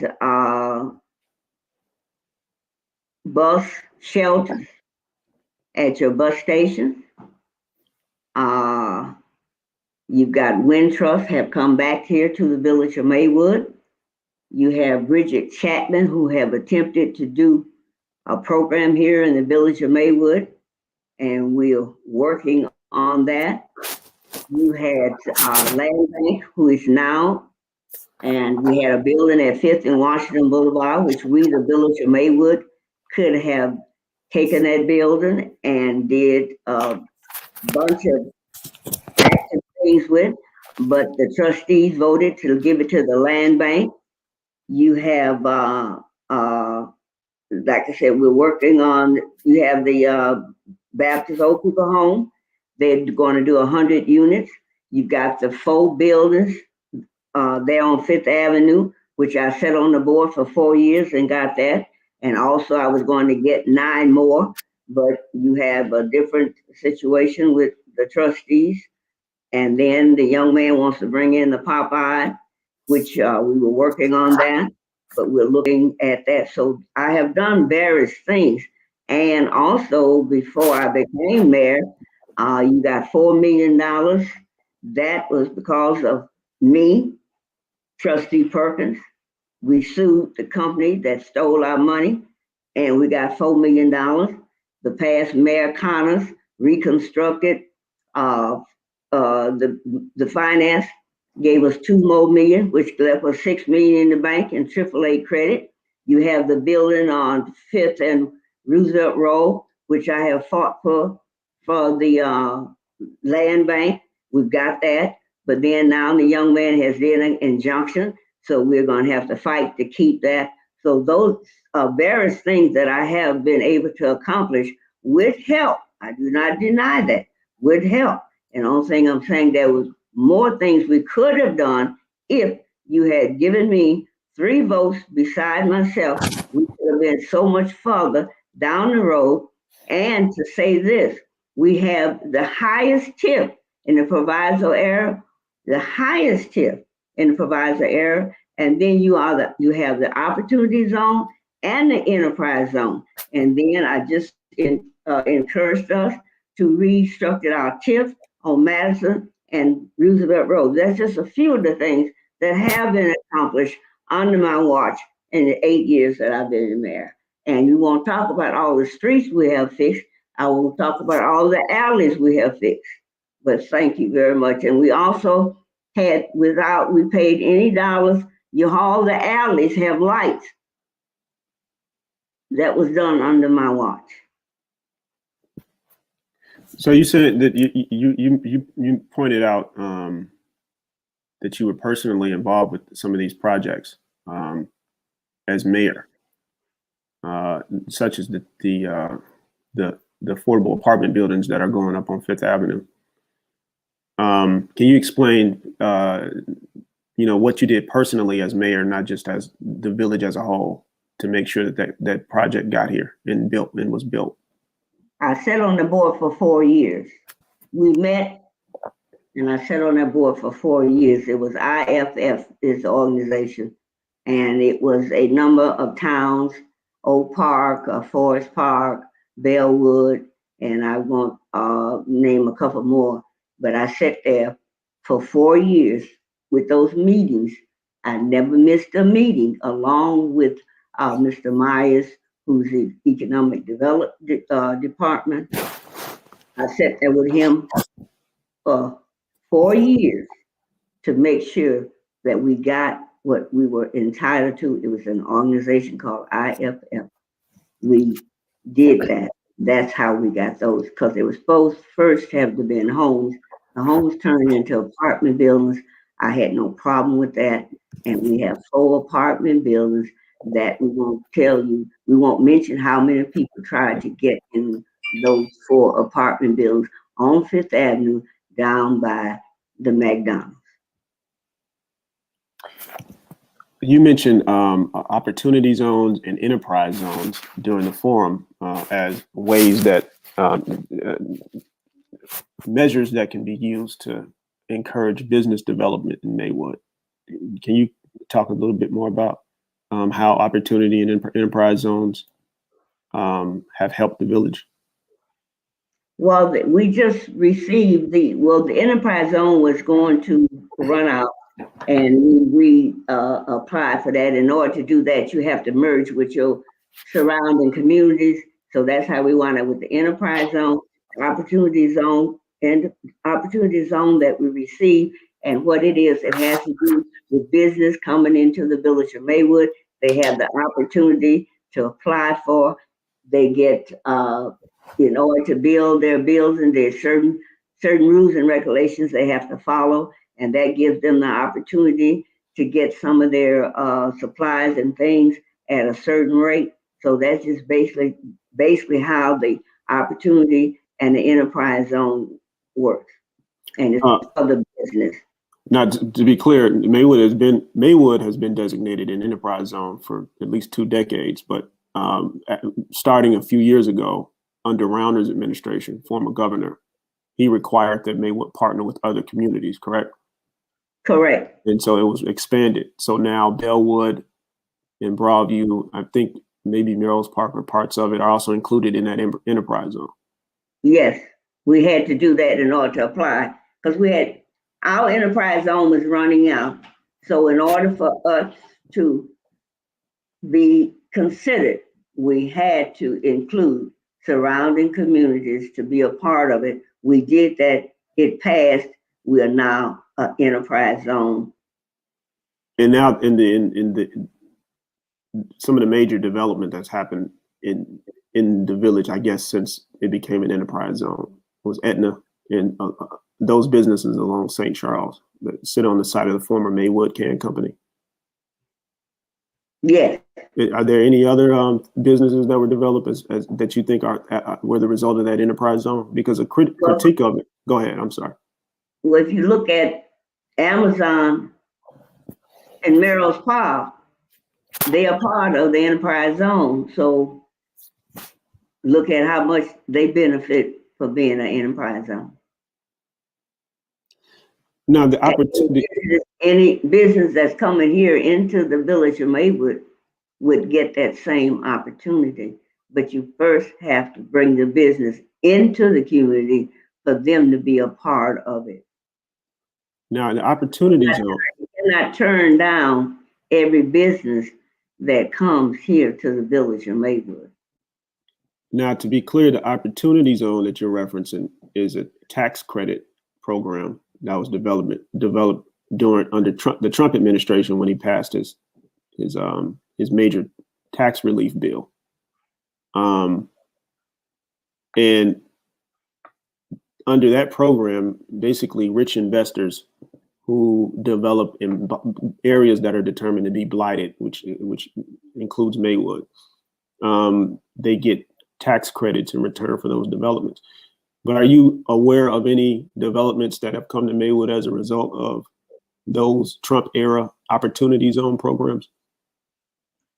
bus shelters at your bus station. You've got wind trusts have come back here to the village of Maywood. You have Bridget Chapman, who have attempted to do a program here in the village of Maywood, and we're working on that. You had Land Bank, who is now, and we had a building at 5th and Washington Boulevard, which we, the village of Maywood, could have taken that building and did a bunch of active things with, but the trustees voted to give it to the Land Bank. You have, like I said, we're working on, you have the Baptist Old People Home. They're going to do 100 units. You've got the 4 buildings there on Fifth Avenue, which I sat on the board for 4 years and got that. And also I was going to get 9 more, but you have a different situation with the trustees. And then the young man wants to bring in the Popeye, which we were working on that, but we're looking at that. So I have done various things. And also before I became mayor, you got $4 million. That was because of me, Trustee Perkins. We sued the company that stole our money, and we got $4 million. The past Mayor Connors reconstructed the finance, gave us $2 more million, which left us $6 million in the bank in AAA credit. You have the building on 5th and Roosevelt Road, which I have fought for the land bank. We've got that, but then now the young man has did an injunction, so we're going to have to fight to keep that. So those are various things that I have been able to accomplish with help. I do not deny that, with help. And the only thing I'm saying, there was more things we could have done if you had given me 3 votes beside myself. We could have been so much further down the road. And to say this, we have the highest tip in the proviso area, the highest tip in the proviso area, and then you have the opportunity zone and the enterprise zone. And then I just encouraged us to restructure our tips on Madison and Roosevelt Road. That's just a few of the things that have been accomplished under my watch in the 8 years that I've been mayor. And you won't talk about all the streets we have fixed. I will talk about all the alleys we have fixed. But thank you very much. And we also had, without we paid any dollars, all the alleys have lights. That was done under my watch.
So you said that you pointed out that you were personally involved with some of these projects as mayor, such as the affordable apartment buildings that are going up on Fifth Avenue. Can you explain, what you did personally as mayor, not just as the village as a whole, to make sure that project got here and was built?
I sat on the board for 4 years. We met, and I sat on that board for 4 years. It was IFF, this organization, and it was a number of towns: Oak Park, Forest Park, Bellwood, and I won't name a couple more. But I sat there for 4 years with those meetings. I never missed a meeting, along with Mr. Myers, who's the Economic Development Department. I sat there with him for 4 years to make sure that we got what we were entitled to. It was an organization called IFF. We did that. That's how we got those, because it was supposed first have to be in homes. The homes turned into apartment buildings. I had no problem with that. And we have 4 apartment buildings that we won't tell you, we won't mention how many people tried to get in those 4 apartment buildings on Fifth Avenue down by the McDonald's.
You mentioned opportunity zones and enterprise zones during the forum as ways that measures that can be used to encourage business development in Maywood. Can you talk a little bit more about how opportunity and enterprise zones have helped the village?
Well, we just received the enterprise zone was going to run out, and we applied for that. In order to do that, you have to merge with your surrounding communities. So that's how we wound up with the enterprise zone, opportunity zone, and opportunity zone that we received. And what it is, it has to do with business coming into the village of Maywood. They have the opportunity to apply for. They get in order to build their building, there's certain rules and regulations they have to follow, and that gives them the opportunity to get some of their supplies and things at a certain rate. So that's just basically how the opportunity and the enterprise zone works, and it's for the business.
Now, to be clear, Maywood has been designated an enterprise zone for at least 2 decades, but starting a few years ago, under Rounder's administration, former governor, he required that Maywood partner with other communities, correct?
Correct.
And so it was expanded. So now Bellwood and Broadview, I think maybe Merrill's Park or parts of it are also included in that enterprise zone.
Yes, we had to do that in order to apply because our enterprise zone was running out. So in order for us to be considered, we had to include surrounding communities to be a part of it. We did that. It passed. We are now an enterprise zone.
And now in the some of the major development that's happened in the village, I guess, since it became an enterprise zone, was Aetna and those businesses along St. Charles that sit on the side of the former Maywood Can Company.
Yes.
Are there any other businesses that were developed as that you think were the result of that enterprise zone? Because a critique of it. Go ahead. I'm sorry.
Well, if you look at Amazon and Merrill's Park, they are part of the enterprise zone. So look at how much they benefit for being an enterprise zone.
Now, the opportunity.
Any business that's coming here into the village of Maywood would get that same opportunity. But you first have to bring the business into the community for them to be a part of it.
Now, the opportunity zone.
You cannot turn down every business that comes here to the village of Maywood.
Now, to be clear, the opportunity zone that you're referencing is a tax credit program that was developed under the Trump administration when he passed his major tax relief bill. And under that program, basically rich investors who develop in areas that are determined to be blighted, which includes Maywood, they get tax credits in return for those developments. But are you aware of any developments that have come to Maywood as a result of those Trump era opportunity zone programs?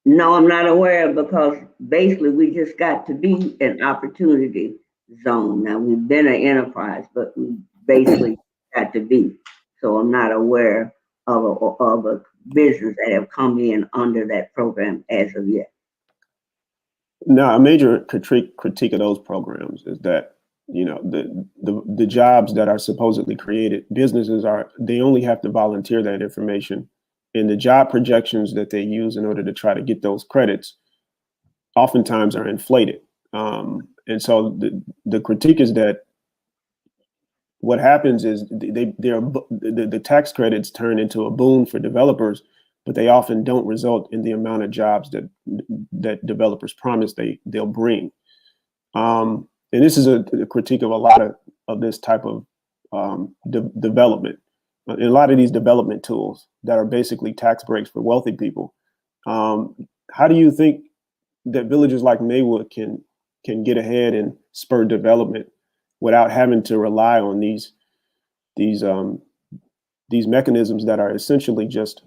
No, I'm not aware, because basically we just got to be an opportunity zone. Now, we've been an enterprise, but we basically got to be. So I'm not aware of a business that have come in under that program as of yet.
No, a major critique of those programs is that, you know, the jobs that are supposedly created, they only have to volunteer that information, and the job projections that they use in order to try to get those credits oftentimes are inflated. And so the critique is that what happens is the tax credits turn into a boon for developers, but they often don't result in the amount of jobs that developers promise they'll bring. And this is a critique of a lot of this type of development. And a lot of these development tools that are basically tax breaks for wealthy people how do you think that villages like Maywood can get ahead and spur development without having to rely on these mechanisms that are essentially just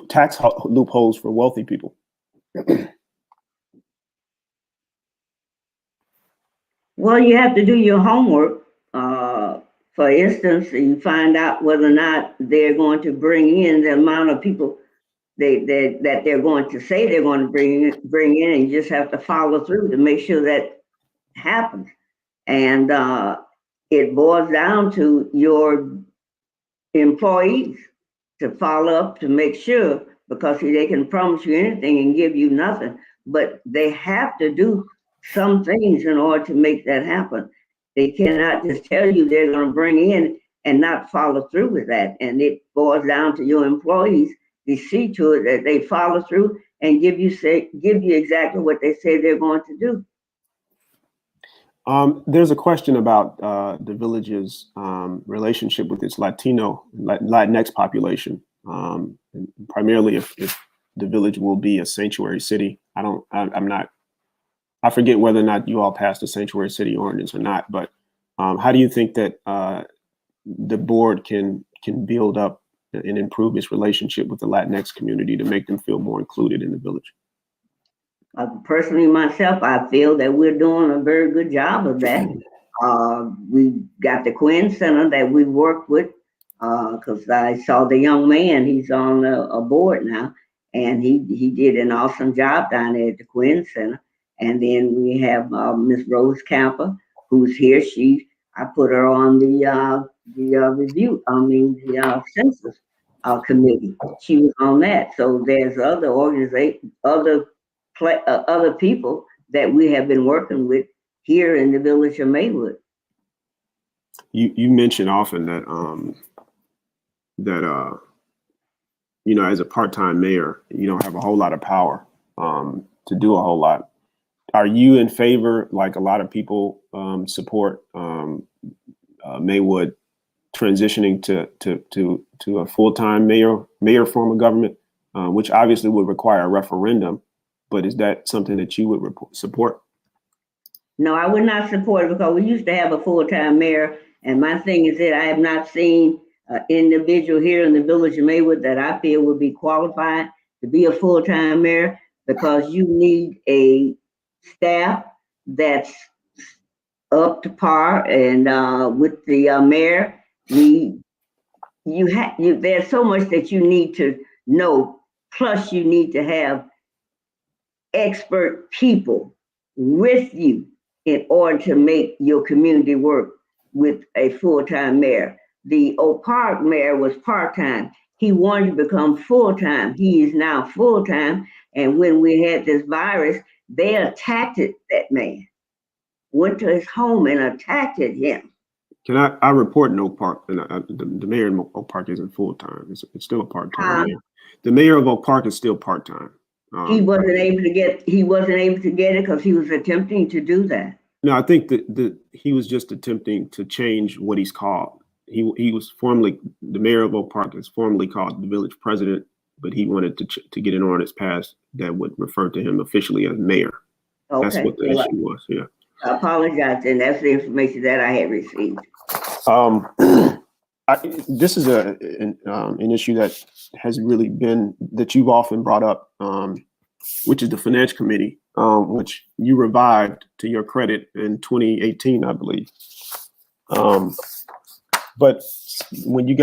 tax loopholes for wealthy people?
Well, you have to do your homework. For instance, you find out whether or not they're going to bring in the amount of people that they're going to say they're going to bring in, and you just have to follow through to make sure that happens. And it boils down to your employees to follow up to make sure, because they can promise you anything and give you nothing, but they have to do some things in order to make that happen. They cannot just tell you they're going to bring in and not follow through with that. And it boils down to your employees to see to it that they follow through and give you exactly what they say they're going to do.
There's a question about the village's relationship with its Latinx population, primarily if the village will be a sanctuary city. I forget whether or not you all passed a sanctuary city ordinance or not, but how do you think that the board can build up and improve its relationship with the Latinx community to make them feel more included in the village?
Personally, myself, I feel that we're doing a very good job of that. We got the Quinn Center that we worked with, because I saw the young man, he's on a board now, and he did an awesome job down there at the Quinn Center. And then we have Miss Rose Camper, who's here. I put her on the census committee. She was on that. So there's other organizations, other people that we have been working with here in the village of Maywood.
You mention often that as a part-time mayor, you don't have a whole lot of power to do a whole lot. Are you in favor, like a lot of people support Maywood transitioning to a full-time mayor form of government, which obviously would require a referendum? But is that something that you would support?
No, I would not support it, because we used to have a full-time mayor. And my thing is that I have not seen an individual here in the village of Maywood that I feel would be qualified to be a full-time mayor, because you need a staff that's up to par. And with the mayor, there's so much that you need to know. Plus, you need to have expert people with you in order to make your community work with a full-time mayor. The Oak Park mayor was part-time. He wanted to become full-time. He is now full-time. And when we had this virus, they attacked that man, went to his home and attacked him.
Can I report in Oak Park? The mayor in Oak Park isn't full-time. It's still a part-time mayor. The mayor of Oak Park is still part-time.
He wasn't able to get it because he was attempting to do that.
No, I think that he was just attempting to change what he's called. He was formerly, the mayor of Oak Park is formally called the village president, but he wanted to get an ordinance passed that would refer to him officially as mayor. Okay. That's what the issue was. Yeah.
I apologize, and that's the information that I had received.
This is an issue that has really been, that you've often brought up, which is the Finance Committee, which you revived, to your credit, in 2018, I believe. But when you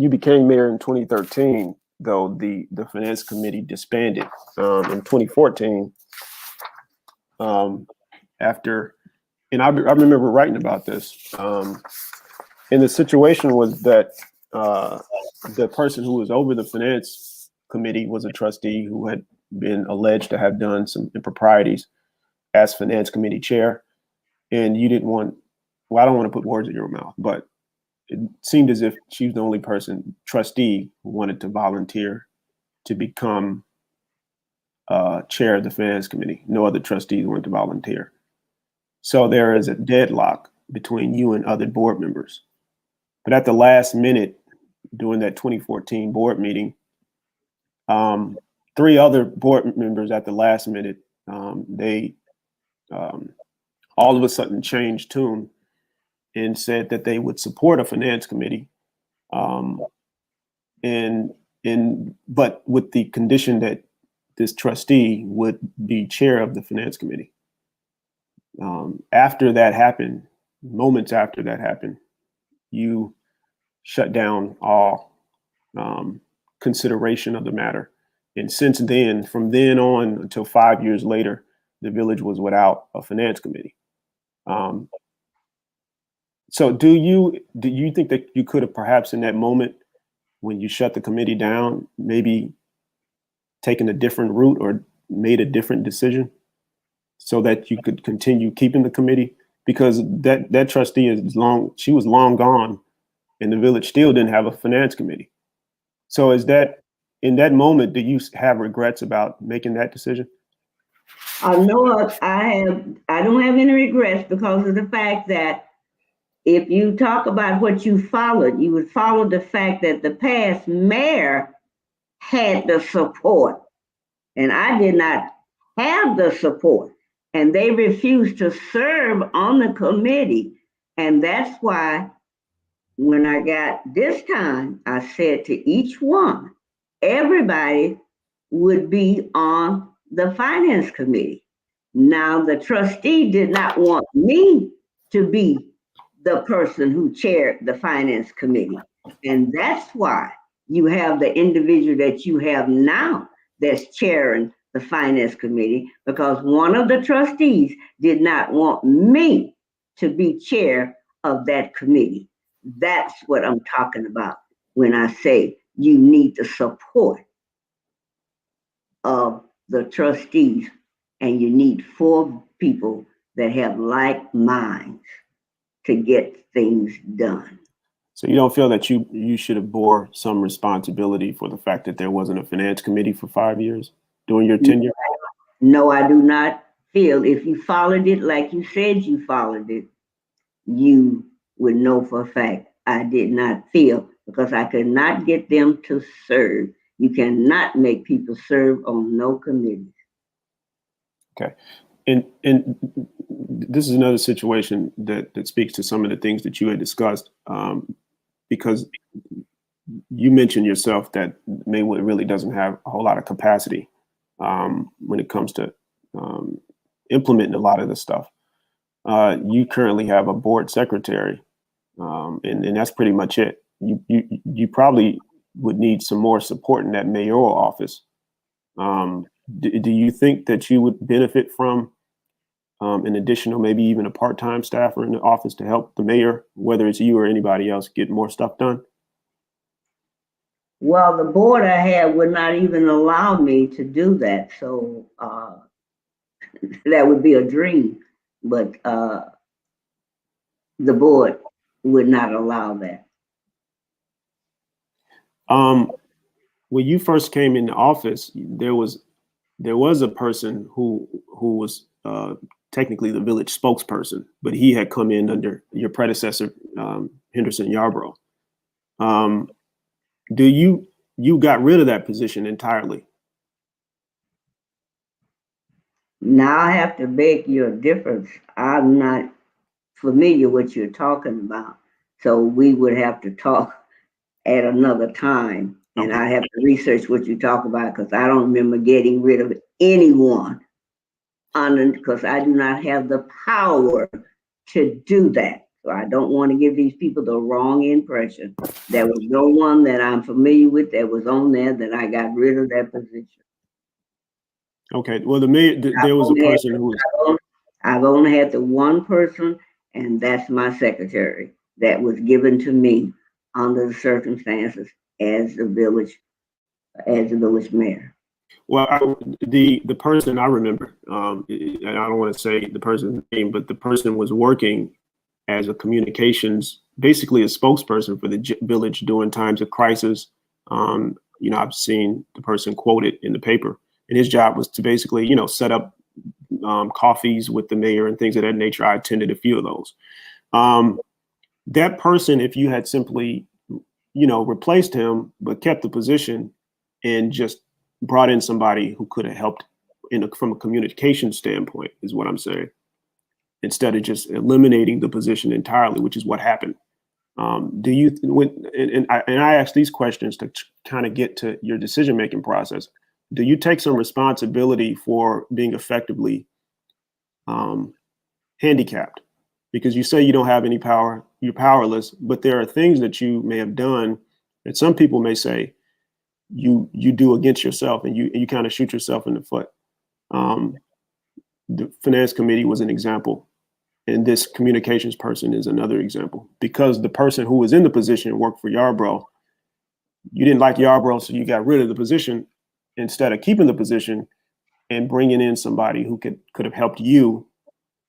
became mayor in 2013, though, the Finance Committee disbanded in 2014. And I remember writing about this. And the situation was that the person who was over the Finance Committee was a trustee who had been alleged to have done some improprieties as Finance Committee chair. And you didn't want, well, I don't want to put words in your mouth, but it seemed as if she was the only trustee who wanted to volunteer to become chair of the Finance Committee. No other trustees wanted to volunteer. So there is a deadlock between you and other board members. But at the last minute, during that 2014 board meeting, Three other board members at the last minute, they all of a sudden changed tune and said that they would support a finance committee, and but with the condition that this trustee would be chair of the finance committee. After that happened, moments after that happened, you shut down all consideration of the matter. And since then, from then on until 5 years later, the village was without a finance committee. So do you think that you could have perhaps in that moment when you shut the committee down, maybe taken a different route or made a different decision so that you could continue keeping the committee? Because that trustee she was long gone and the village still didn't have a finance committee. So is that, in that moment, do you have regrets about making that decision?
No, I don't have any regrets because of the fact that if you talk about what you followed, you would follow the fact that the past mayor had the support, and I did not have the support, and they refused to serve on the committee. And that's why when I got this time, I said to each one, everybody would be on the finance committee. Now, the trustee did not want me to be the person who chaired the finance committee. And that's why you have the individual that you have now that's chairing the finance committee, because one of the trustees did not want me to be chair of that committee. That's what I'm talking about when I say you need the support of the trustees, and you need 4 people that have like minds to get things done.
So you don't feel that you should have bore some responsibility for the fact that there wasn't a finance committee for 5 years during your tenure?
No, I do not feel. If you followed it like you said you followed it, you would know for a fact I did not feel, because I could not get them to serve. You cannot make people serve on no committee.
Okay. And this is another situation that speaks to some of the things that you had discussed, because you mentioned yourself that Maywood really doesn't have a whole lot of capacity when it comes to implementing a lot of this stuff. You currently have a board secretary, and that's pretty much it. You probably would need some more support in that mayoral office. Do you think that you would benefit from an additional, maybe even a part-time staffer in the office to help the mayor, whether it's you or anybody else, get more stuff done?
Well, the board I had would not even allow me to do that. So that would be a dream, but the board would not allow that.
When you first came into office, there was a person who was technically the village spokesperson, but he had come in under your predecessor, Henderson Yarborough. You got rid of that position entirely?
Now I have to beg your difference. I'm not familiar what you're talking about, so we would have to talk at another time, and
Okay.
I have to research what you talk about, because I don't remember getting rid of anyone because I do not have the power to do that. So I don't want to give these people the wrong impression. There was no one that I'm familiar with that was on there that I got rid of that position.
Okay. Well, there was a person who was.
I've only had the one person, and that's my secretary, that was given to me under the circumstances as the village mayor.
Well, the person I remember, and I don't want to say the person's name, but the person was working as a communications, basically a spokesperson for the village during times of crisis. I've seen the person quoted in the paper, and his job was to basically, set up coffees with the mayor and things of that nature. I attended a few of those. That person, if you had simply, replaced him, but kept the position and just brought in somebody who could have helped from a communication standpoint, is what I'm saying, instead of just eliminating the position entirely, which is what happened. Do you, and I ask these questions to kind of get to your decision-making process. Do you take some responsibility for being effectively handicapped? Because you say you don't have any power, you're powerless, but there are things that you may have done that some people may say you do against yourself, and you kind of shoot yourself in the foot. The finance committee was an example, and this communications person is another example, because the person who was in the position worked for Yarbrough. You didn't like Yarbrough, so you got rid of the position instead of keeping the position and bringing in somebody who could have helped you,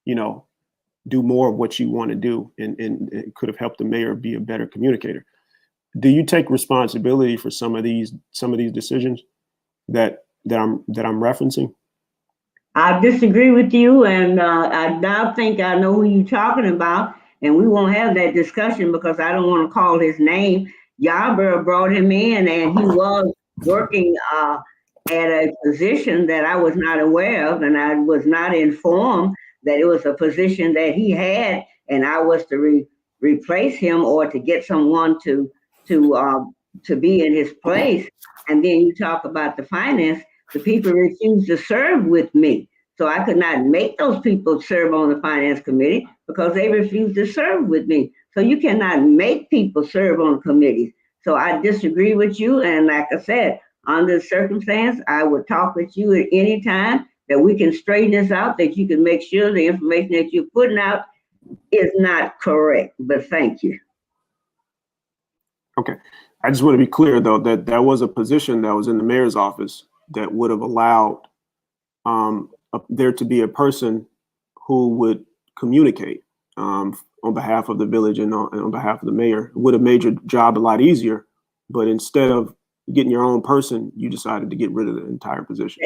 do more of what you want to do, and it could have helped the mayor be a better communicator. Do you take responsibility for some of these decisions that I'm referencing?
I disagree with you, and I now think I know who you're talking about, and we won't have that discussion because I don't want to call his name. Yarborough brought him in, and he was working at a position that I was not aware of, and I was not informed that it was a position that he had, and I was to replace him or to get someone to be in his place. And then you talk about the finance. The people refused to serve with me. So I could not make those people serve on the finance committee because they refused to serve with me. So you cannot make people serve on committees. So I disagree with you. And like I said, under the circumstance, I would talk with you at any time that we can straighten this out, that you can make sure the information that you're putting out is not correct. But thank you.
Okay. I just want to be clear, though, that that was a position that was in the mayor's office that would have allowed there to be a person who would communicate on behalf of the village and on behalf of the mayor. It would have made your job a lot easier, but instead of getting your own person, you decided to get rid of the entire position.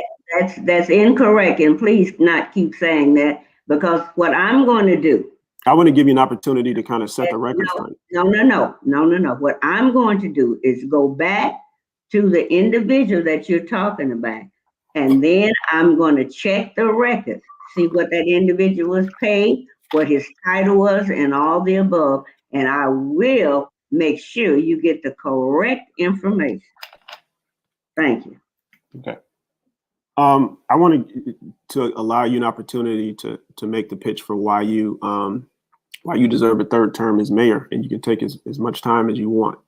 That's incorrect, and please not keep saying that, because what I'm going to do,
I want to give you an opportunity to kind of set the record straight.
No. What I'm going to do is go back to the individual that you're talking about, and then I'm going to check the records, see what that individual was paid, what his title was, and all the above, and I will make sure you get the correct information. Thank you.
Okay. I wanted to allow you an opportunity to make the pitch for why you deserve a third term as mayor, and you can take as much time as you want.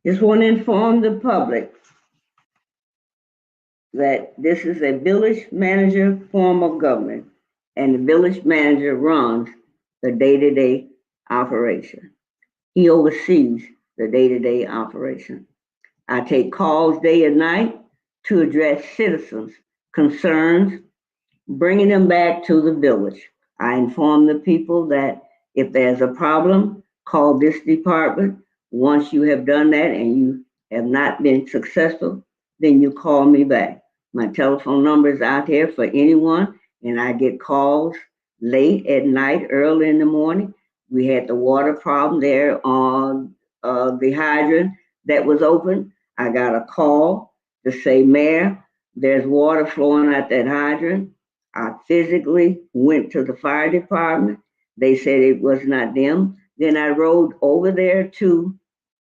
Just want to inform the public that this is a village manager form of government, and the village manager runs the day-to-day operation. He oversees the day-to-day operation. I take calls day and night to address citizens' concerns, bringing them back to the village. I inform the people that if there's a problem, call this department. Once you have done that and you have not been successful, then you call me back. My telephone number is out there for anyone, and I get calls late at night, early in the morning. We had the water problem there on the hydrant that was open. I got a call to say, Mayor, there's water flowing out that hydrant. I physically went to the fire department. They said it was not them. Then I rode over there to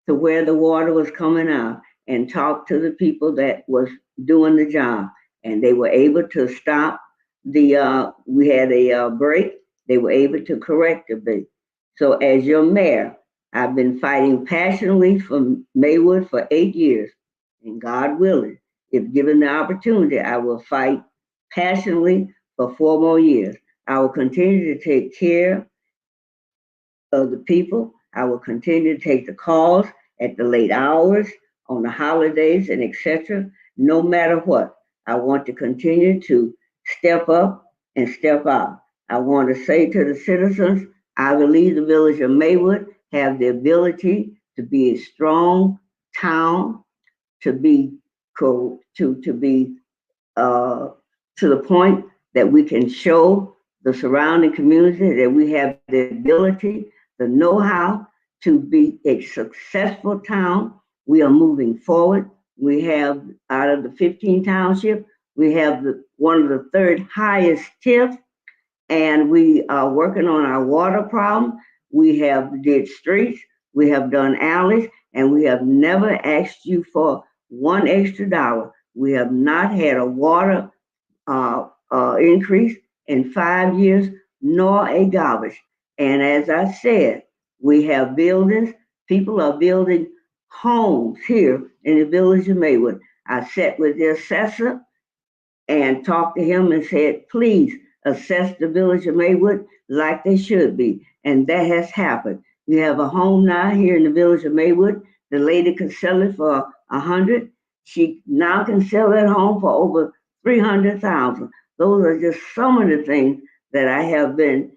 where the water was coming out and talked to the people that was doing the job. And they were able to stop we had a break. They were able to correct the break. So as your mayor, I've been fighting passionately for Maywood for 8 years. And God willing, if given the opportunity, I will fight passionately for 4 more years. I will continue to take care of the people. I will continue to take the calls at the late hours, on the holidays, and etc. No matter what, I want to continue to step up and step out. I want to say to the citizens, I believe the village of Maywood have the ability to be a strong town, to be to be to the point that we can show the surrounding community that we have the ability, the know-how to be a successful town. We are moving forward. We have, out of the 15 townships, we have one of the third highest TIFs, and we are working on our water problem. We have did streets, we have done alleys, and we have never asked you for one extra dollar. We have not had a water increase in 5 years, nor a garbage. And as I said, we have buildings. People are building homes here in the village of Maywood. I sat with the assessor and talked to him and said, please assess the village of Maywood like they should be. And that has happened. We have a home now here in the village of Maywood. The lady could sell it for 100. She now can sell that home for over 300,000. Those are just some of the things that I have been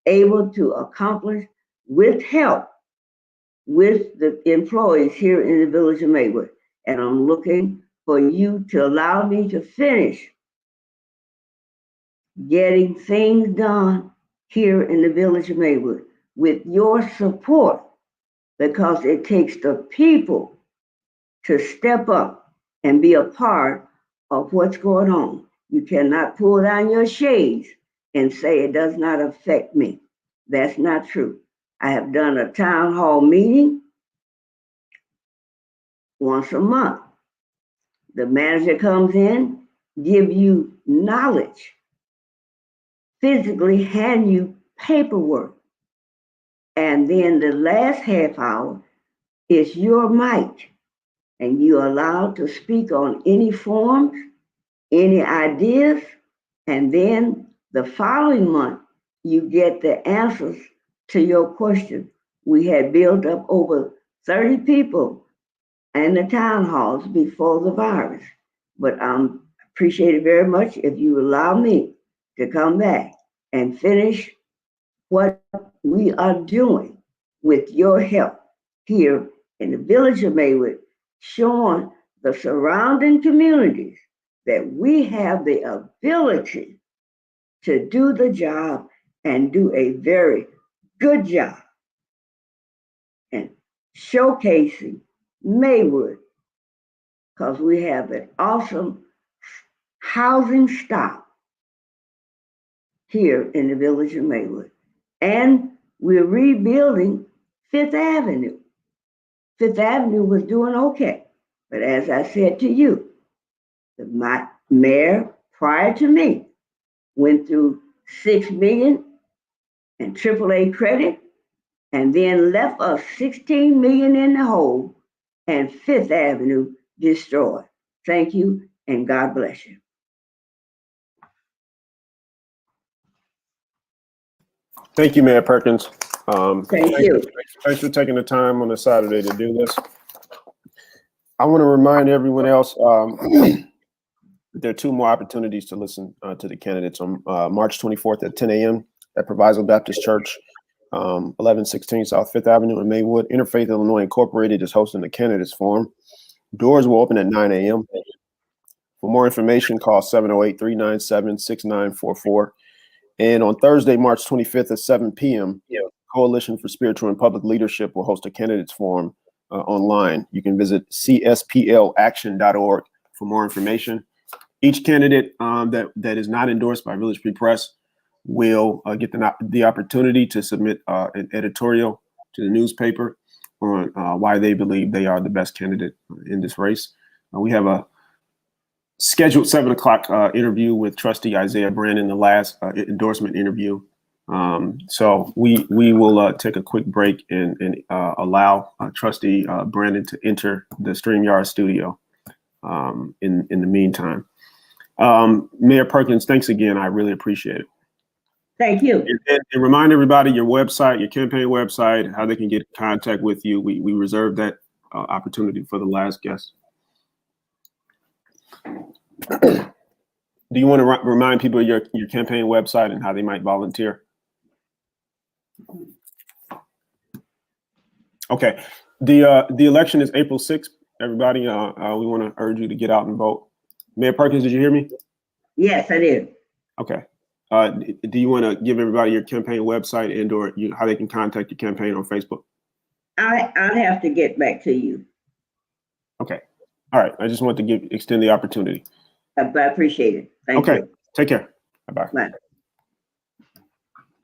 able to accomplish with help with the employees here in the village of Maywood. And I'm looking for you to allow me to finish getting things done here in the village of Maywood with your support, because it takes the people to step up and be a part of what's going on. You cannot pull down your shades and say it does not affect me. That's not true. I have done a town hall meeting once a month. The manager comes in, give you knowledge, physically hand you paperwork. And then the last half hour is your mic, and you're allowed to speak on any forms, any ideas, and then the following month, you get the answers to your question. We had built up over 30 people in the town halls before the virus, but I appreciate it very much if you allow me to come back and finish what we are doing with your help here in the village of Maywood, showing the surrounding communities that we have the ability to do the job and do a very good job, and showcasing Maywood, because we have an awesome housing stock here in the village of Maywood. And we're rebuilding Fifth Avenue. Fifth Avenue was doing okay. But as I said to you, the mayor prior to me went through 6 million in AAA credit and then left us 16 million in the hole and Fifth Avenue destroyed. Thank you and God bless you.
Thank you, Mayor Perkins.
Thank you.
Thanks for taking the time on a Saturday to do this. I want to remind everyone else there are 2 more opportunities to listen to the candidates on March 24th at 10 a.m. at Proviso Baptist Church, 1116 South 5th Avenue in Maywood. Interfaith Illinois Incorporated is hosting the candidates forum. Doors will open at 9 a.m. For more information, call 708-397-6944. And on Thursday, March 25th at 7 p.m., Coalition for Spiritual and Public Leadership will host a candidates forum online. You can visit csplaction.org for more information. Each candidate that is not endorsed by Village Free Press will get the opportunity to submit an editorial to the newspaper on why they believe they are the best candidate in this race. We have a scheduled 7 o'clock interview with Trustee Isaiah Brandon, the last endorsement interview. So we will take a quick break and allow Trustee Brandon to enter the StreamYard studio in the meantime. Mayor Perkins, thanks again. I really appreciate it.
Thank you.
And remind everybody your website, your campaign website, how they can get in contact with you. We reserved that opportunity for the last guest. Do you want to remind people of your campaign website and how they might volunteer? Okay. The election is April 6th. Everybody, we want to urge you to get out and vote. Mayor Perkins, did you hear me?
Yes, I did.
Okay. Do you want to give everybody your campaign website and or how they can contact your campaign on Facebook?
I'll have to get back to you.
Okay. All right. I just want to extend the opportunity.
I appreciate it. Thank
Okay.
you.
Take care. Bye-bye.
Bye.